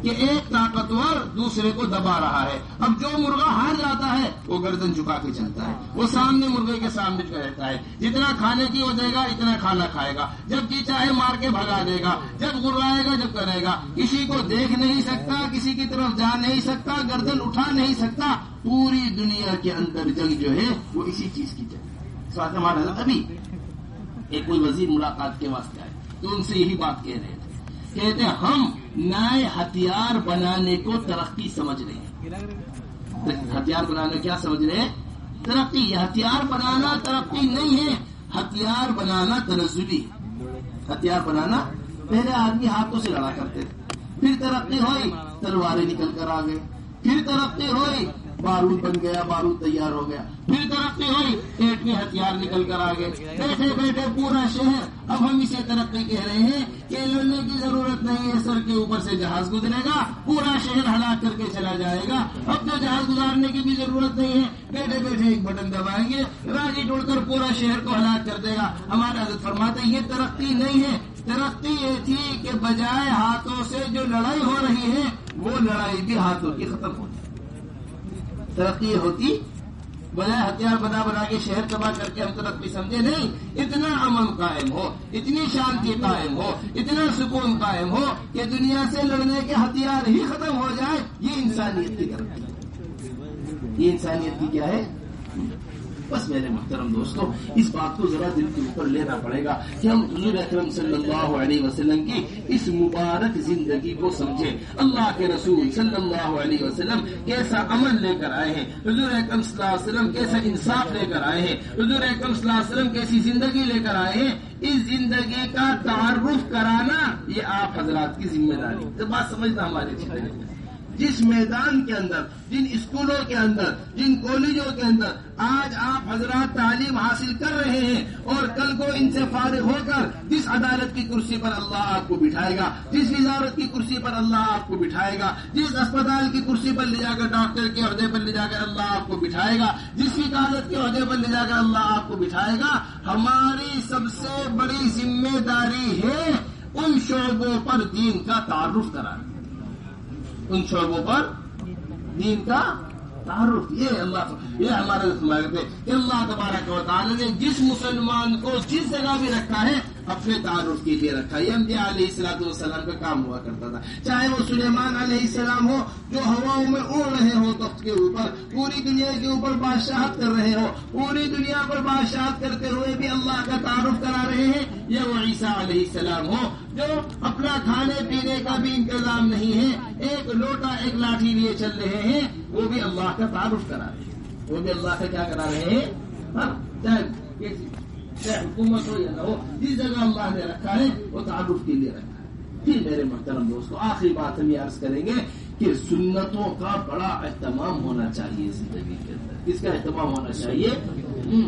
کہ ایک طاقتور دوسرے کو دبا رہا ہے۔ اب جو مرغا ہار جاتا ہے وہ گردن جھکا کے چلتا ہے، وہ سامنے مرغے کے سامنے رہتا ہے، جتنا کھانے کی ہو دے گا اتنا کھانا کھائے گا، جب جی چاہے مار کے بھگا دے گا، جب گرائے گا جب کرے گا، کسی کو دیکھ نہیں سکتا، کسی کی طرف جا نہیں سکتا، گردن اٹھا نہیں سکتا۔ پوری دنیا کے اندر جنگ جو ہے وہ اسی چیز کی جنگ۔ ساتھ ہمارا ابھی ایک کوئی وزیر ملاقات کے واسطے آئے تو ان سے یہی بات کہہ رہے تھے، کہتے ہیں ہم نئے ہتھیار بنانے کو ترقی سمجھ رہے ہیں۔ ہتھیار بنانا کیا سمجھ رہے ہیں؟ ترقی۔ یہ ہتھیار بنانا ترقی نہیں ہے، ہتھیار بنانا تنزلی ہے۔ ہتھیار بنانا پہلے آدمی ہاتھوں سے لڑا کرتے تھے، پھر ترقی ہوئی تلواریں نکل کر آ گئے، پھر ترقی ہوئی بارود بن گیا، بارود تیار ہو گیا، پھر ترقی ہوئی پیٹ میں ہتھیار نکل کر آ گئے، بیٹھے بیٹھے پورا شہر۔ اب ہم اسے ترقی کہہ رہے ہیں کہ لڑنے کی ضرورت نہیں ہے، سر کے اوپر سے جہاز گزرے گا، پورا شہر ہلاک کر کے چلا جائے گا۔ اب تو جہاز گزارنے کی بھی ضرورت نہیں ہے، بیٹھے بیٹھے ایک بٹن دبائیں گے، راجی ٹوڑ کر پورا شہر کو ہلاک کر دے گا۔ ہمارے حضرت فرماتے ہیں یہ ترقی نہیں ہے، ترقی یہ تھی کہ بجائے ہاتھوں سے جو لڑائی ہو رہی ہے وہ لڑائی بھی ہاتھوں کی ختم ہو جائے۔ ترقی ہوتی بجائے ہتھیار بنا بنا کے شہر تباہ کر کے ہم ترقی سمجھے نہیں۔ اتنا امن قائم ہو، اتنی شانتی قائم ہو، اتنا سکون قائم ہو کہ دنیا سے لڑنے کے ہتھیار ہی ختم ہو جائے، یہ انسانیت کی ترقی ہے۔ یہ انسانیت کی کیا ہے؟ بس میرے محترم دوستو، اس بات کو ذرا دل کے اوپر لینا پڑے گا کہ ہم حضور اکرم صلی اللہ علیہ وسلم کی اس مبارک زندگی کو سمجھیں۔ اللہ کے رسول صلی اللہ علیہ وسلم کیسا عمل لے کر آئے ہیں، حضور اکرم صلی اللہ علیہ وسلم کیسا انصاف لے کر آئے ہیں، حضور اکرم صلی اللہ علیہ وسلم کیسی زندگی لے کر آئے ہیں، اس زندگی کا تعارف کرانا یہ آپ حضرات کی ذمہ داری ہے۔ بات سمجھنا ہماری زندگی میں، جس میدان کے اندر، جن اسکولوں کے اندر، جن کالجوں کے اندر آج آپ حضرات تعلیم حاصل کر رہے ہیں اور کل کو ان سے فارغ ہو کر جس عدالت کی کرسی پر اللہ آپ کو بٹھائے گا، جس وزارت کی کرسی پر اللہ آپ کو بٹھائے گا، جس اسپتال کی کرسی پر لے جا کر ڈاکٹر کے عہدے پر لے جا کر اللہ آپ کو بٹھائے گا، جس وکالت کے عہدے پر لے جا کر اللہ آپ کو بٹھائے گا، ہماری سب سے بڑی ذمہ داری ہے ان شعبوں پر دین کا تعارف کرانا، ان شعبوں پر دین کا تعارف۔ یہ ہمارے کہ اللہ تبارک و تعالی نے جس مسلمان کو جس جگہ بھی رکھا ہے اپنے تعارف کے لیے رکھا۔ یہ انبیاء علیہ السلام کا کام ہوا کرتا تھا، چاہے وہ سلیمان علیہ السلام ہو جو ہواؤں میں اڑ رہے ہو تخت کے اوپر، پوری دنیا کے اوپر بادشاہت کر رہے ہو، پوری دنیا پر بادشاہت کرتے ہوئے بھی اللہ کا تعارف کرا رہے ہیں، یا وہ عیسیٰ علیہ السلام ہو جو اپنا کھانے پینے کا بھی انتظام نہیں ہے، ایک لوٹا ایک لاٹھی لیے چل رہے ہیں، وہ بھی اللہ کا تعارف کرا رہے ہیں، وہ بھی اللہ کا کیا کرا رہے ہیں، چاہے حکومت ہو یا نہ ہو، جس جگہ اللہ نے رکھا ہے وہ تعارف کے لیے رکھا ہے۔ پھر میرے محترم دوستو آخری بات ہم یہ عرض کریں گے کہ سنتوں کا بڑا اہتمام ہونا چاہیے زندگی کے اندر۔ کس کا اہتمام ہونا چاہیے؟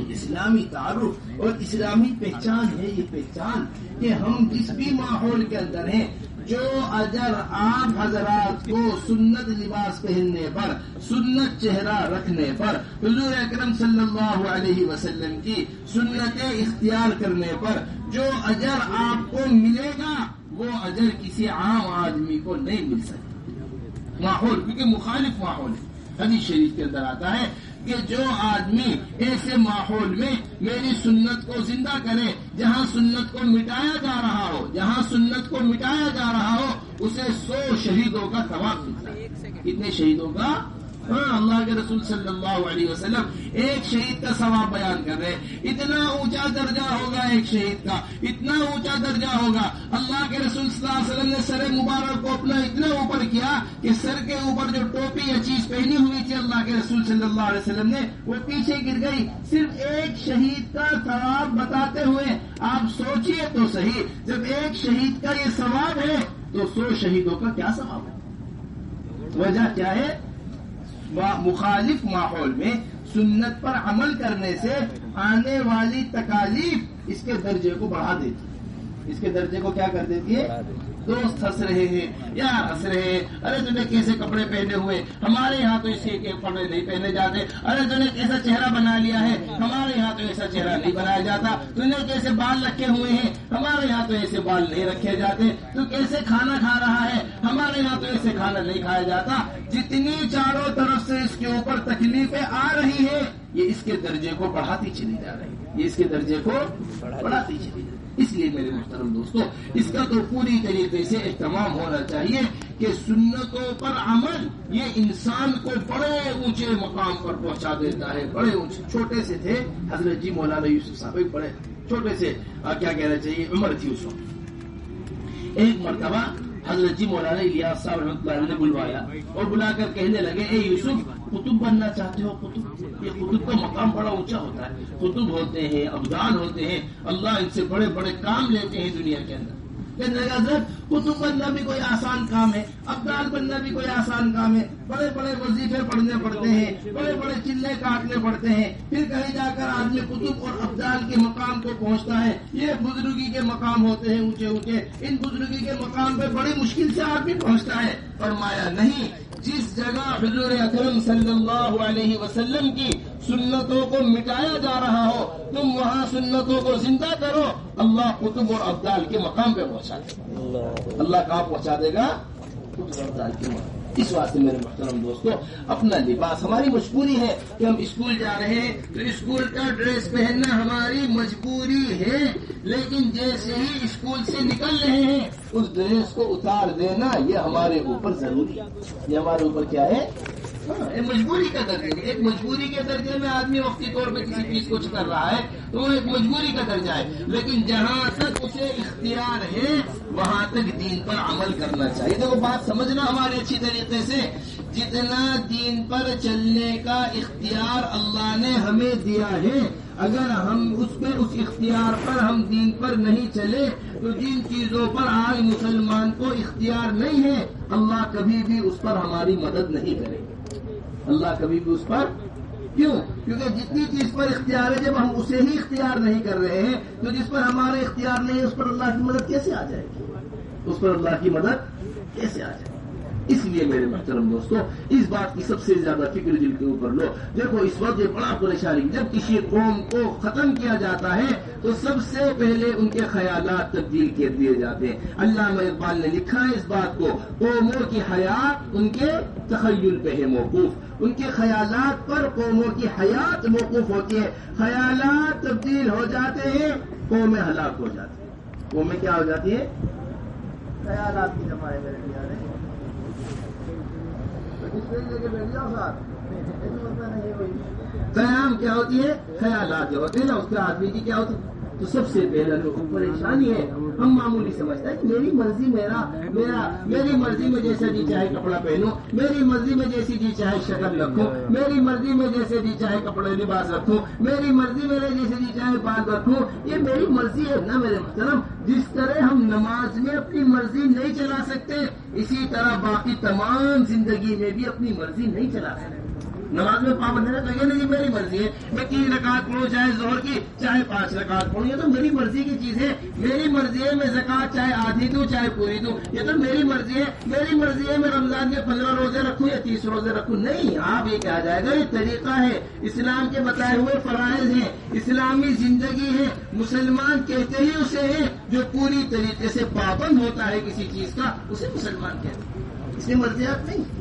اسلامی تعارف اور اسلامی پہچان ہے، یہ پہچان کہ ہم جس بھی ماحول کے اندر ہیں، جو اجر آپ حضرات کو سنت لباس پہننے پر، سنت چہرہ رکھنے پر، حضور اکرم صلی اللہ علیہ وسلم کی سنتیں اختیار کرنے پر جو اجر آپ کو ملے گا وہ اجر کسی عام آدمی کو نہیں مل سکتا۔ ماحول کیونکہ مخالف ماحول ہے، حدیث شریف کے اندر آتا ہے کہ جو آدمی ایسے ماحول میں میری سنت کو زندہ کرے جہاں سنت کو مٹایا جا رہا ہو، جہاں سنت کو مٹایا جا رہا ہو، اسے 100 شہیدوں کا ثواب ملتا ہے۔ کتنے شہیدوں کا؟ اللہ کے رسول صلی اللہ علیہ وسلم ایک شہید کا ثواب بیان کر رہے ہیں۔ اتنا اونچا درجہ ہوگا ایک شہید کا، اتنا اونچا درجہ ہوگا۔ اللہ کے رسول صلی اللہ علیہ وسلم نے سر مبارک کو اپنا اتنا اوپر کیا کہ سر کے اوپر جو ٹوپی یا چیز پہنی ہوئی تھی اللہ کے رسول صلی اللہ علیہ وسلم نے، وہ پیچھے گر گئی۔ صرف ایک شہید کا ثواب بتاتے ہوئے آپ سوچئے تو صحیح، جب ایک شہید کا یہ ثواب ہے تو 100 شہیدوں کا کیا ثواب ہے؟ وجہ کیا ہے؟ مخالف ماحول میں سنت پر عمل کرنے سے آنے والی تکالیف اس کے درجے کو بڑھا دیتی ہے. اس کے درجے کو کیا کر دیتی ہے؟ دوست ہنس رہے ہیں، یار ہنس رہے ہیں، ارے تم نے کیسے کپڑے پہنے ہوئے، ہمارے یہاں تو اس کے کپڑے نہیں پہنے جاتے، ارے تم نے کیسا چہرہ بنا لیا ہے، ہمارے یہاں تو ایسا چہرہ نہیں بنایا جاتا، تم نے کیسے بال رکھے ہوئے ہیں، ہمارے یہاں تو ایسے بال نہیں رکھے جاتے، تو کیسے کھانا کھا رہا ہے، ہمارے یہاں تو ایسے کھانا نہیں کھایا جاتا. جتنی چاروں طرف سے اس کے اوپر تکلیفیں آ رہی ہیں یہ اس کے درجے کو بڑھاتی چلی جا رہی ہے، یہ اس کے درجے کو بڑھاتی چلی جا رہی ہے. اس لیے میرے محترم دوستو اس کا تو پوری طریقے سے اہتمام ہونا چاہیے کہ سنتوں پر عمل یہ انسان کو بڑے اونچے مقام پر پہنچا دیتا ہے. بڑے اونچے، چھوٹے سے تھے حضرت جی مولانا یوسف صاحب، بڑے چھوٹے سے کیا کہنا چاہیے عمر تھی اس وقت. ایک مرتبہ حضرت جی مولانا الیاس صاحب رحمۃ اللہ علیہ نے بلوایا اور بلا کر کہنے لگے، اے یوسف قطب بننا چاہتے ہو؟ قطب، یہ قطب کا مقام بڑا اونچا ہوتا ہے. قطب ہوتے ہیں، ابدال ہوتے ہیں، اللہ ان سے بڑے بڑے کام لیتے ہیں دنیا کے اندر. کہنے لگا حضرت قطب بننا بھی کوئی آسان کام ہے، ابدال بننا بھی کوئی آسان کام ہے، بڑے بڑے وظیفے پڑھنے پڑتے ہیں، بڑے بڑے چلے کاٹنے پڑتے ہیں، پھر کہیں جا کر آدمی قطب اور ابدال کے مقام کو پہنچتا ہے. یہ بزرگی کے مقام ہوتے ہیں اونچے اونچے، ان بزرگی کے مقام پہ بڑی مشکل سے آدمی پہنچتا ہے. فرمایا نہیں، جس جگہ حضور اکرم صلی اللہ علیہ وسلم کی سنتوں کو مٹایا جا رہا ہو تم وہاں سنتوں کو زندہ کرو، اللہ قطب اور ابدال کے مقام پہ پہنچا دے گا. اللہ کہاں پہنچا دے گا؟ قطب اور ابدال کے مقام. اس واسطے میرے محترم دوستو اپنا لباس، ہماری مجبوری ہے کہ ہم اسکول جا رہے ہیں تو اسکول کا ڈریس پہننا ہماری مجبوری ہے، لیکن جیسے ہی اسکول سے نکل رہے ہیں اس ڈریس کو اتار دینا یہ ہمارے اوپر ضروری ہے. یہ ہمارے اوپر کیا ہے؟ مجبوری کا درجہ. ایک مجبوری کے درجے میں آدمی وقتی طور پہ کسی چیز کو کر رہا ہے تو وہ ایک مجبوری کا درجہ ہے، لیکن جہاں تک اسے اختیار ہے وہاں تک دین پر عمل کرنا چاہیے. دیکھو بات سمجھنا ہمارے اچھی طریقے سے، جتنا دین پر چلنے کا اختیار اللہ نے ہمیں دیا ہے، اگر ہم اس اختیار پر ہم دین پر نہیں چلے تو جن چیزوں پر آج مسلمان کو اختیار نہیں ہے اللہ کبھی بھی اس پر ہماری مدد نہیں کرے. اللہ کبھی بھی اس پر، کیوں؟ کیونکہ جتنی چیز پر اختیار ہے جب ہم اسے ہی اختیار نہیں کر رہے ہیں تو جس پر ہمارا اختیار نہیں ہے اس پر اللہ کی مدد کیسے آ جائے گی؟ اس پر اللہ کی مدد کیسے آ جائے گی؟ اس لیے میرے محترم دوستو اس بات کی سب سے زیادہ فکر دل کے اوپر لو. دیکھو اس وقت یہ بڑا پریشانی، جب کسی قوم کو ختم کیا جاتا ہے تو سب سے پہلے ان کے خیالات تبدیل کر دیے جاتے ہیں. علامہ اقبال نے لکھا ہے اس بات کو، قوموں کی حیات ان کے تخیل پہ ہے موقوف، ان کے خیالات پر قوموں کی حیات موقوف ہوتی ہے. خیالات تبدیل ہو جاتے ہیں، قومیں ہلاک ہو جاتی ہیں. قومیں کیا ہو جاتی ہے؟ خیالات کی جمع ہے میرے خیال ہے. قیام کیا ہوتی ہے؟ خیالات جو ہوتے ہیں نا اس کے آدمی کی کیا ہوتی ہے؟ تو سب سے پہلا جو پریشانی ہے ہم معمولی سمجھتے ہیں کہ میری مرضی میری مرضی میں جیسا جی چاہے کپڑا پہنو، میری مرضی میں جیسی جی چاہے شکل رکھوں، میری مرضی میں جیسے جی چاہے کپڑے لباس رکھوں، میری مرضی میرے جیسے جی چاہے بال رکھوں. یہ میری مرضی ہے نا میرے محترم. جس طرح ہم نماز میں اپنی مرضی نہیں چلا سکتے اسی طرح باقی تمام زندگی میں بھی اپنی مرضی نہیں چلا سکتے. نماز میں پابند ہے تو یہ نہیں میری مرضی ہے میں 3 رکعت پڑھوں چاہے ظہر کی چاہے 5 رکعت پڑھوں، یہ تو میری مرضی کی چیز ہے. میری مرضی ہے میں زکات چاہے آدھی دوں چاہے پوری دوں، یہ تو میری مرضی ہے. میری مرضی ہے میں رمضان کے 15 روزے رکھوں یا 30 روزے رکھوں. نہیں، آپ یہ کہا جائے گا یہ طریقہ ہے، اسلام کے بتائے ہوئے فرائض ہیں، اسلامی زندگی ہے. مسلمان کہتے ہی اسے ہے جو پوری طریقے سے پابند ہوتا ہے کسی چیز کا، اسے مسلمان کہتے ہیں. اس میں مرضیات نہیں.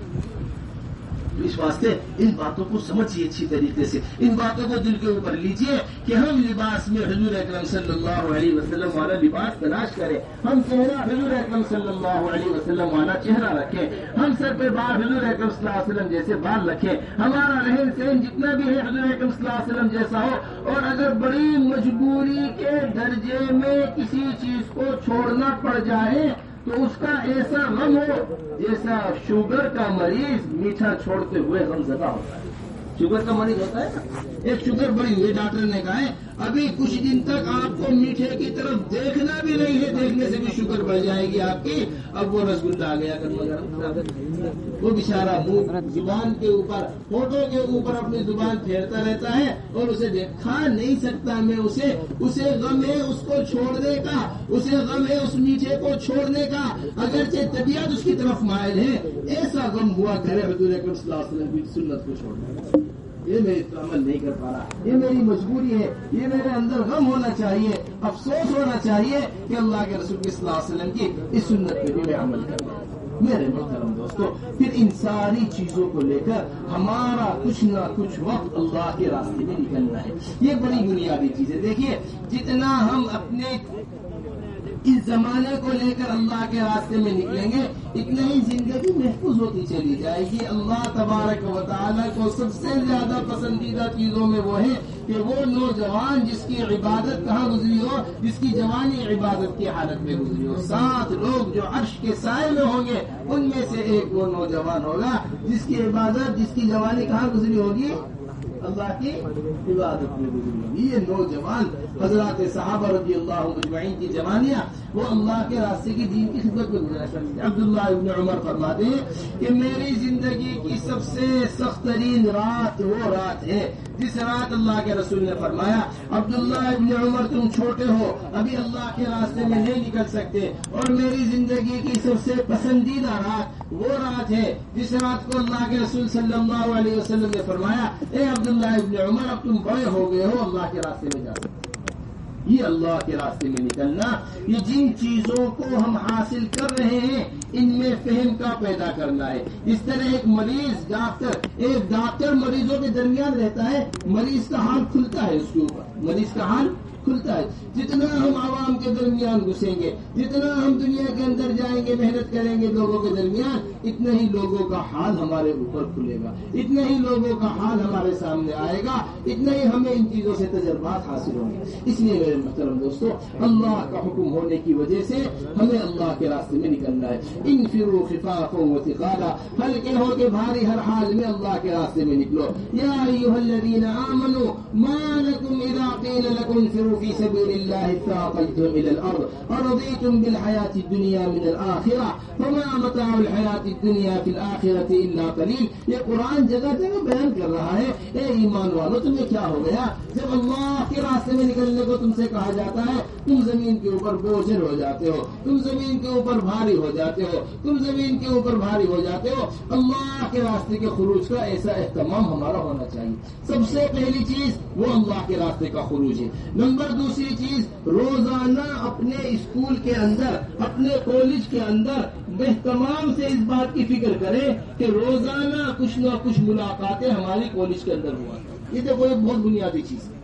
اس واسطے ان باتوں کو سمجھیے اچھی طریقے سے، ان باتوں کو دل کے اوپر لیجئے کہ ہم لباس میں حضور اکرم صلی اللہ علیہ وسلم والا لباس تلاش کریں. ہم چہرہ حضور اکرم صلی اللہ علیہ وسلم والا چہرہ رکھیں، ہم سر پہ بال حضور اکرم صلی اللہ علیہ وسلم جیسے بال رکھیں، ہمارا رہن سہن جتنا بھی ہے حضور اکرم صلی اللہ علیہ وسلم جیسا ہو. اور اگر بڑی مجبوری کے درجے میں کسی چیز کو چھوڑنا پڑ جائے تو اس کا ایسا غم ہو جیسا شوگر کا مریض میٹھا چھوڑتے ہوئے غم زدہ ہوتا ہے. شوگر کا مریض ہوتا ہے نا، ایک شوگر بڑی ہوئی ڈاکٹر نے کہا ہے ابھی کچھ دن تک آپ کو میٹھے کی طرف دیکھنا بھی نہیں ہے، دیکھنے سے بھی شکر بڑھ جائے گی آپ کی. اب وہ رسگلہ آ گیا وہ بیچارہ منہ زبان کے اوپر ہونٹوں کے اوپر اپنی زبان پھیرتا رہتا ہے اور اسے کھا نہیں سکتا میں اسے غم ہے اس کو چھوڑنے کا، اسے غم ہے اس میٹھے کو چھوڑنے کا، اگرچہ طبیعت اس کی طرف مائل ہے. ایسا غم ہوا کرے حضور اکرم صلی اللہ علیہ وسلم کی سنت کو چھوڑنے کا. یہ میں اس پر عمل نہیں کر پا رہا، یہ میری مجبوری ہے، یہ میرے اندر غم ہونا چاہیے، افسوس ہونا چاہیے کہ اللہ کے رسول صلی اللہ علیہ وسلم کی اس سنت پہ بھی میں عمل کروں. میرے محترم دوستو، پھر ان ساری چیزوں کو لے کر ہمارا کچھ نہ کچھ وقت اللہ کے راستے میں نکلنا ہے. یہ بڑی بنیادی چیز ہے. دیکھیے جتنا ہم اپنے اس زمانے کو لے کر اللہ کے راستے میں نکلیں گے اتنا ہی زندگی محفوظ ہوتی چلی جائے گی. اللہ تبارک و تعالیٰ کو سب سے زیادہ پسندیدہ چیزوں میں وہ ہے کہ وہ نوجوان جس کی عبادت کہاں گزری ہو، جس کی جوانی عبادت کی حالت میں گزری ہو. 7 لوگ جو عرش کے سائے میں ہوں گے ان میں سے ایک وہ نوجوان ہوگا جس کی عبادت، جس کی جوانی کہاں گزری ہوگی، اللہ کی عبادت میں گزری ہوگی. یہ نوجوان حضرات صحابہ رضی اللہ اجمعین کی جوانیاں وہ اللہ کے راستے کی دین کی خدمت میں گزارا کرتے ہیں. عبداللہ ابن عمر فرماتے ہیں کہ میری زندگی کی سب سے سخت ترین رات وہ رات ہے جس رات اللہ کے رسول نے فرمایا عبداللہ ابن عمر تم چھوٹے ہو، ابھی اللہ کے راستے میں نہیں نکل سکتے، اور میری زندگی کی سب سے پسندیدہ رات وہ رات ہے جس رات کو اللہ کے رسول صلی اللہ علیہ وسلم نے فرمایا اے عبداللہ ابن عمر اب تم بڑے ہو گئے ہو، اللہ کے راستے میں جا سکتے. یہ اللہ کے راستے میں نکلنا، یہ جن چیزوں کو ہم حاصل کر رہے ہیں ان میں فہم کا پیدا کرنا ہے. اس طرح ایک ڈاکٹر مریضوں کے درمیان رہتا ہے، مریض کا حال کھلتا ہے، اس کے اوپر مریض کا حال کھلتا ہے. جتنا ہم عوام کے درمیان گھسیں گے، جتنا ہم دنیا کے اندر جائیں گے، محنت کریں گے لوگوں کے درمیان، اتنا ہی لوگوں کا حال ہمارے اوپر کھلے گا، اتنا ہی لوگوں کا حال ہمارے سامنے آئے گا، اتنا ہی ہمیں ان چیزوں سے تجربات حاصل ہوں گے. اس لیے میرے محترم دوستو، اللہ کا حکم ہونے کی وجہ سے ہمیں اللہ کے راستے میں نکلنا ہے. انفروا خفافا وثقالا، ہلکے ہو کے بھاری ہر حال میں اللہ کے راستے میں نکلو. یا ایھا الذین آمنوا ما لکم اذا قیل لکم انفروا في سبيل الله اثاقلتم الى الارض ارضيتم بالحياه الدنيا من الاخره فما متاع الحياه الدنيا في الاخره الا قليل. یہ قرآن جگہ جگہ بیان کر رہا ہے اے ایمان والو تمہیں کیا ہو گیا جب اللہ کے راستے میں نکلنے کو تم سے کہا جاتا ہے تم زمین کے اوپر بوجھل ہو جاتے ہو، تم زمین کے اوپر بھاری ہو جاتے ہو، تم زمین کے اوپر بھاری ہو جاتے ہو. اللہ کے راستے کے خروج کا ایسا اہتمام ہمارا ہونا چاہیے. سب سے پہلی چیز وہ اللہ کے راستے کا خروج ہے. دوسری چیز روزانہ اپنے اسکول کے اندر، اپنے کالج کے اندر تمام سے اس بات کی فکر کریں کہ روزانہ کچھ نہ کچھ ملاقاتیں ہماری کالج کے اندر ہوا. یہ تو کوئی بہت بنیادی چیز ہے.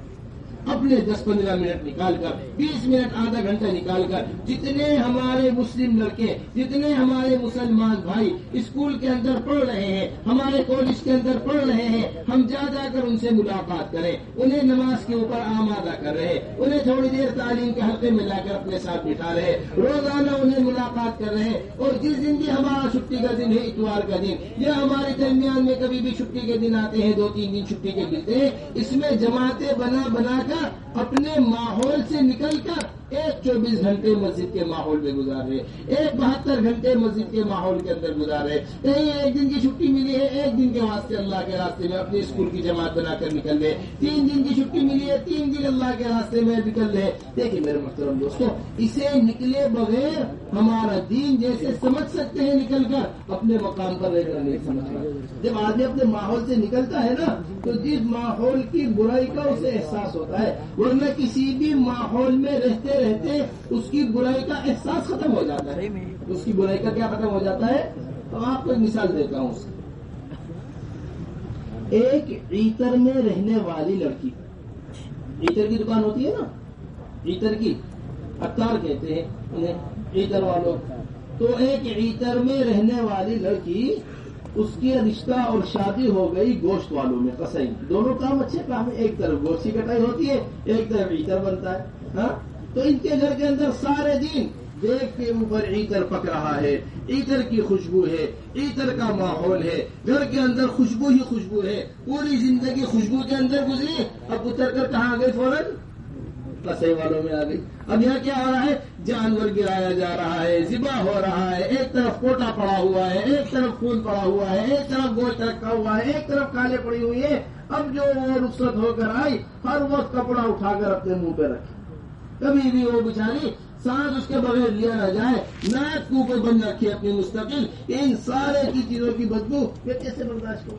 اپنے 10-15 منٹ نکال کر، 20 منٹ، آدھا گھنٹہ نکال کر جتنے ہمارے مسلم لڑکے، جتنے ہمارے مسلمان بھائی اسکول کے اندر پڑھ رہے ہیں، ہمارے کالج کے اندر پڑھ رہے ہیں، ہم جا کر ان سے ملاقات کریں، انہیں نماز کے اوپر آمادہ کر رہے ہیں، انہیں تھوڑی دیر تعلیم کے حلقے میں لا کر اپنے ساتھ بٹھا رہے، روزانہ انہیں ملاقات کر رہے. اور جس دن بھی ہمارا چھٹی کا دن ہے، اتوار کا دن، یا ہمارے درمیان میں کبھی بھی چھٹی کے دن آتے ہیں، 2-3 دن چھٹی کے ملتے ہیں، اس میں جماعتیں بنا کر اپنے ماحول سے نکل کر ایک 24 گھنٹے مسجد کے ماحول میں گزار رہے، ایک 72 گھنٹے مسجد کے ماحول کے اندر گزار رہے. کہیں ایک دن کی چھٹی ملی ہے، ایک دن کے واسطے اللہ کے راستے میں اپنے اسکول کی جماعت بنا کر نکل رہے. 3 دن کی چھٹی ملی ہے، 3 دن اللہ کے راستے میں نکل رہے. دیکھیں میرے محترم دوستو، اسے نکلے بغیر ہمارا دین جیسے سمجھ سکتے ہیں نکل کر، اپنے مقام پر رہ کر نہیں سمجھنا. جب آدمی اپنے ماحول سے نکلتا ہے نا تو جس ماحول کی برائی کا اسے احساس ہوتا ہے، ورنہ کسی بھی ماحول میں رہتے اس کی برائی کا احساس ختم ہو جاتا ہے. اس کی برائی کا کیا ختم ہو جاتا ہے؟ تو آپ کو ایک مثال دیتا ہوں. ایک عطر میں رہنے والی لڑکی، عطر کی دکان ہوتی ہے نا، عطر کی عطار کہتے ہیں انہیں، عطر والوں. تو ایک عطر میں رہنے والی لڑکی، اس کی رشتہ اور شادی ہو گئی گوشت والوں میں، قصائی. دونوں کام اچھے کام ہے، ایک طرف گوشت کی کٹائی ہوتی ہے، ایک طرف عطر بنتا ہے. ہاں، تو ان کے گھر کے اندر سارے دن دیکھ کے اوپر عطر پک رہا ہے، عطر کی خوشبو ہے، عطر کا ماحول ہے، گھر کے اندر خوشبو ہی خوشبو ہے، پوری زندگی خوشبو کے اندر گزری. اب اتر کر کہاں گئے؟ فوراً صحیح والوں میں آ گئی. اب یہاں کیا ہو رہا ہے؟ جانور گرایا جا رہا ہے، ذبح ہو رہا ہے، ایک طرف کوٹا پڑا ہوا ہے، ایک طرف خون پڑا ہوا ہے، ایک طرف گوشت رکھا ہوا ہے، ایک طرف کالے پڑی ہوئی ہے. اب جو وہ رخصت ہو کر آئی ہر وقت کپڑا اٹھا کر اپنے منہ پہ رکھے. کبھی بھی وہ بیچاری سانس اس کے بغیر لیا نہ جائے، ناک منہ پہ بند رکھے اپنی مستقل. ان سارے کی چیزوں کی بدبو یہ کیسے برداشت ہو؟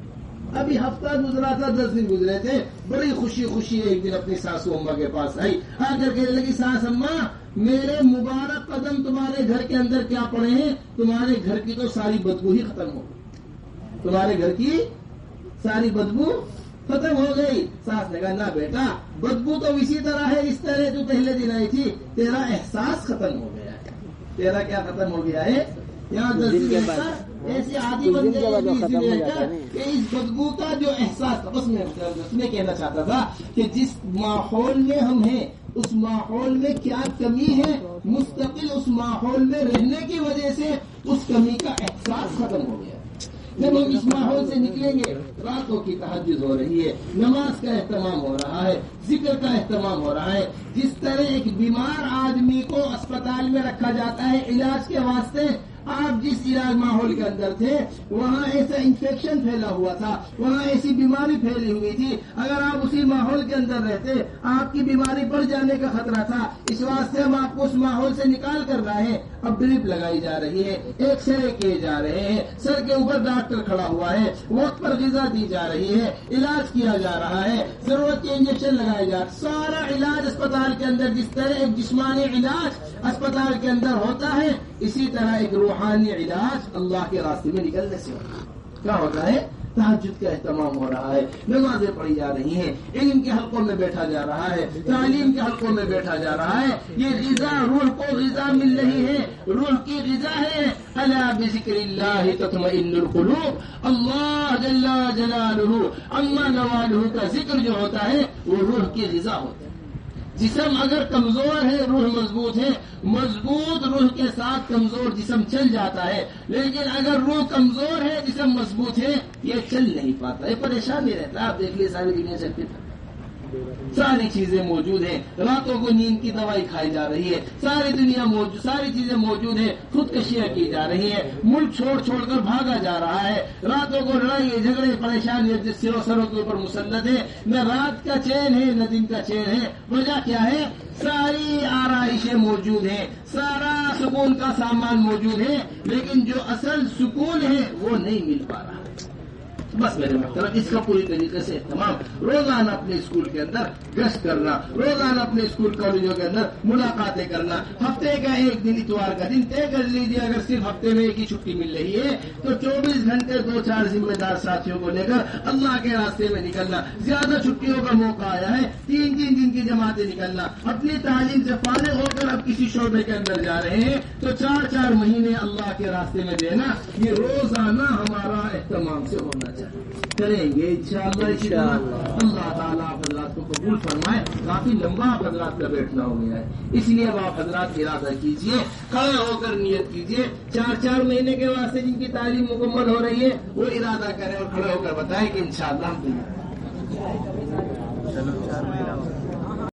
ابھی ہفتہ گزرا تھا، 10 دن گزرے تھے، بڑی خوشی خوشی ایک دن اپنی ساسو اماں کے پاس آئی، آ کر کہنے لگی ساس اماں میرے مبارک قدم تمہارے گھر کے اندر کیا پڑے ہیں، تمہارے گھر کی تو ساری بدبو ہی ختم ہو گئی، تمہارے گھر کی ساری بدبو ختم ہو گئی. ساس نے کہا نہ بیٹا، بدبو تو اسی طرح ہے اس طرح تو پہلے دن آئی تھی، تیرا احساس ختم ہو گیا ہے. تیرا کیا ختم ہو گیا ہے؟ یہاں ایسی عادی بن گئی کہ اس بدبو کا جو احساس تھا، بس میں کہنا چاہتا تھا کہ جس ماحول میں ہم ہیں اس ماحول میں کیا کمی ہے، مستقل اس ماحول میں رہنے کی وجہ سے اس کمی کا احساس ختم ہو گیا. جب ہم اس ماحول سے نکلیں گے، راتوں کی تہجد ہو رہی ہے، نماز کا اہتمام ہو رہا ہے، ذکر کا اہتمام ہو رہا ہے. جس طرح ایک بیمار آدمی کو اسپتال میں رکھا جاتا ہے علاج کے واسطے، آپ جس علاج ماحول کے اندر تھے وہاں ایسا انفیکشن پھیلا ہوا تھا، وہاں ایسی بیماری پھیلی ہوئی تھی، اگر آپ اسی ماحول کے اندر رہتے آپ کی بیماری بڑھ جانے کا خطرہ تھا. اس واسطے ہم آپ کو اس ماحول سے نکال کر رہے ہیں. اب ڈرپ لگائی جا رہی ہے، ایکس رے کیے جا رہے ہیں، سر کے اوپر ڈاکٹر کھڑا ہوا ہے، وقت پر غذا دی جا رہی ہے، علاج کیا جا رہا ہے، ضرورت کے انجیکشن لگائے جا رہے، سارا علاج اسپتال کے اندر. جس طرح ایک جسمانی علاج اسپتال کے اندر ہوتا ہے، اسی طرح ایک روحانی علاج اللہ کے راستے میں نکلنے سے ہوتا ہے. کیا ہوتا ہے؟ تہجد کا اہتمام ہو رہا ہے، نمازیں پڑھی جا رہی ہیں، علم کے حلقوں میں بیٹھا جا رہا ہے، تعلیم کے حلقوں میں بیٹھا جا رہا ہے. یہ غذا، روح کو غذا مل رہی ہے، روح کی غذا ہے. الا بذکر اللہ تطمئن القلوب. اللہ جل جلالہ عما نوالہ کا ذکر جو ہوتا ہے وہ روح کی غذا ہوتا ہے. جسم اگر کمزور ہے روح مضبوط ہے، مضبوط روح کے ساتھ کمزور جسم چل جاتا ہے. لیکن اگر روح کمزور ہے جسم مضبوط ہے یہ چل نہیں پاتا، یہ پریشان نہیں رہتا. آپ دیکھ لیے ساری دنیا چلتی ہے، ساری چیزیں موجود ہیں، راتوں کو نیند کی دوائی کھائی جا رہی ہے، ساری دنیا موجود، ساری چیزیں موجود ہیں، خودکشیاں کی جا رہی ہیں، ملک چھوڑ چھوڑ کر بھاگا جا رہا ہے، راتوں کو لڑائی جھگڑے پریشانی سروں کے اوپر مسلط ہے. نہ رات کا چین ہے نہ دن کا چین ہے. وجہ کیا ہے؟ ساری آرائشیں موجود ہیں، سارا سکون کا سامان موجود ہے، لیکن جو اصل سکون ہے وہ نہیں مل پا رہا. بس میرے محترم اس کا پوری طریقے سے اہتمام، روزانہ اپنے اسکول کے اندر گشت کرنا، روزانہ اپنے اسکول کالجوں کے اندر ملاقاتیں کرنا، ہفتے کا ایک دن اتوار کا دن طے کر لیجیے. اگر صرف ہفتے میں ایک ہی چھٹی مل رہی ہے تو 24 گھنٹے 2-4 ذمہ دار ساتھیوں کو لے کر اللہ کے راستے میں نکلنا. زیادہ چھٹیوں کا موقع آیا ہے، 3-3 دن کی جماعتیں نکلنا. اپنی تعلیم سے فارغ ہو کر اب کسی شعبے کے اندر جا رہے ہیں تو 4-4 مہینے اللہ کے راستے میں دینا، یہ روزانہ ہمارا اہتمام سے ہونا چاہیے. کریں گے انشاءاللہ. اللہ تعالیٰ آپ حضرات کو قبول فرمائے. کافی لمبا آپ حضرات کا بیٹھنا ہو گیا ہے، اس لیے اب آپ حضرات ارادہ کیجئے، کھڑے ہو کر نیت کیجئے. 4-4 مہینے کے واسطے جن کی تعلیم مکمل ہو رہی ہے وہ ارادہ کریں اور کھڑے ہو کر بتائیں کہ انشاءاللہ ہم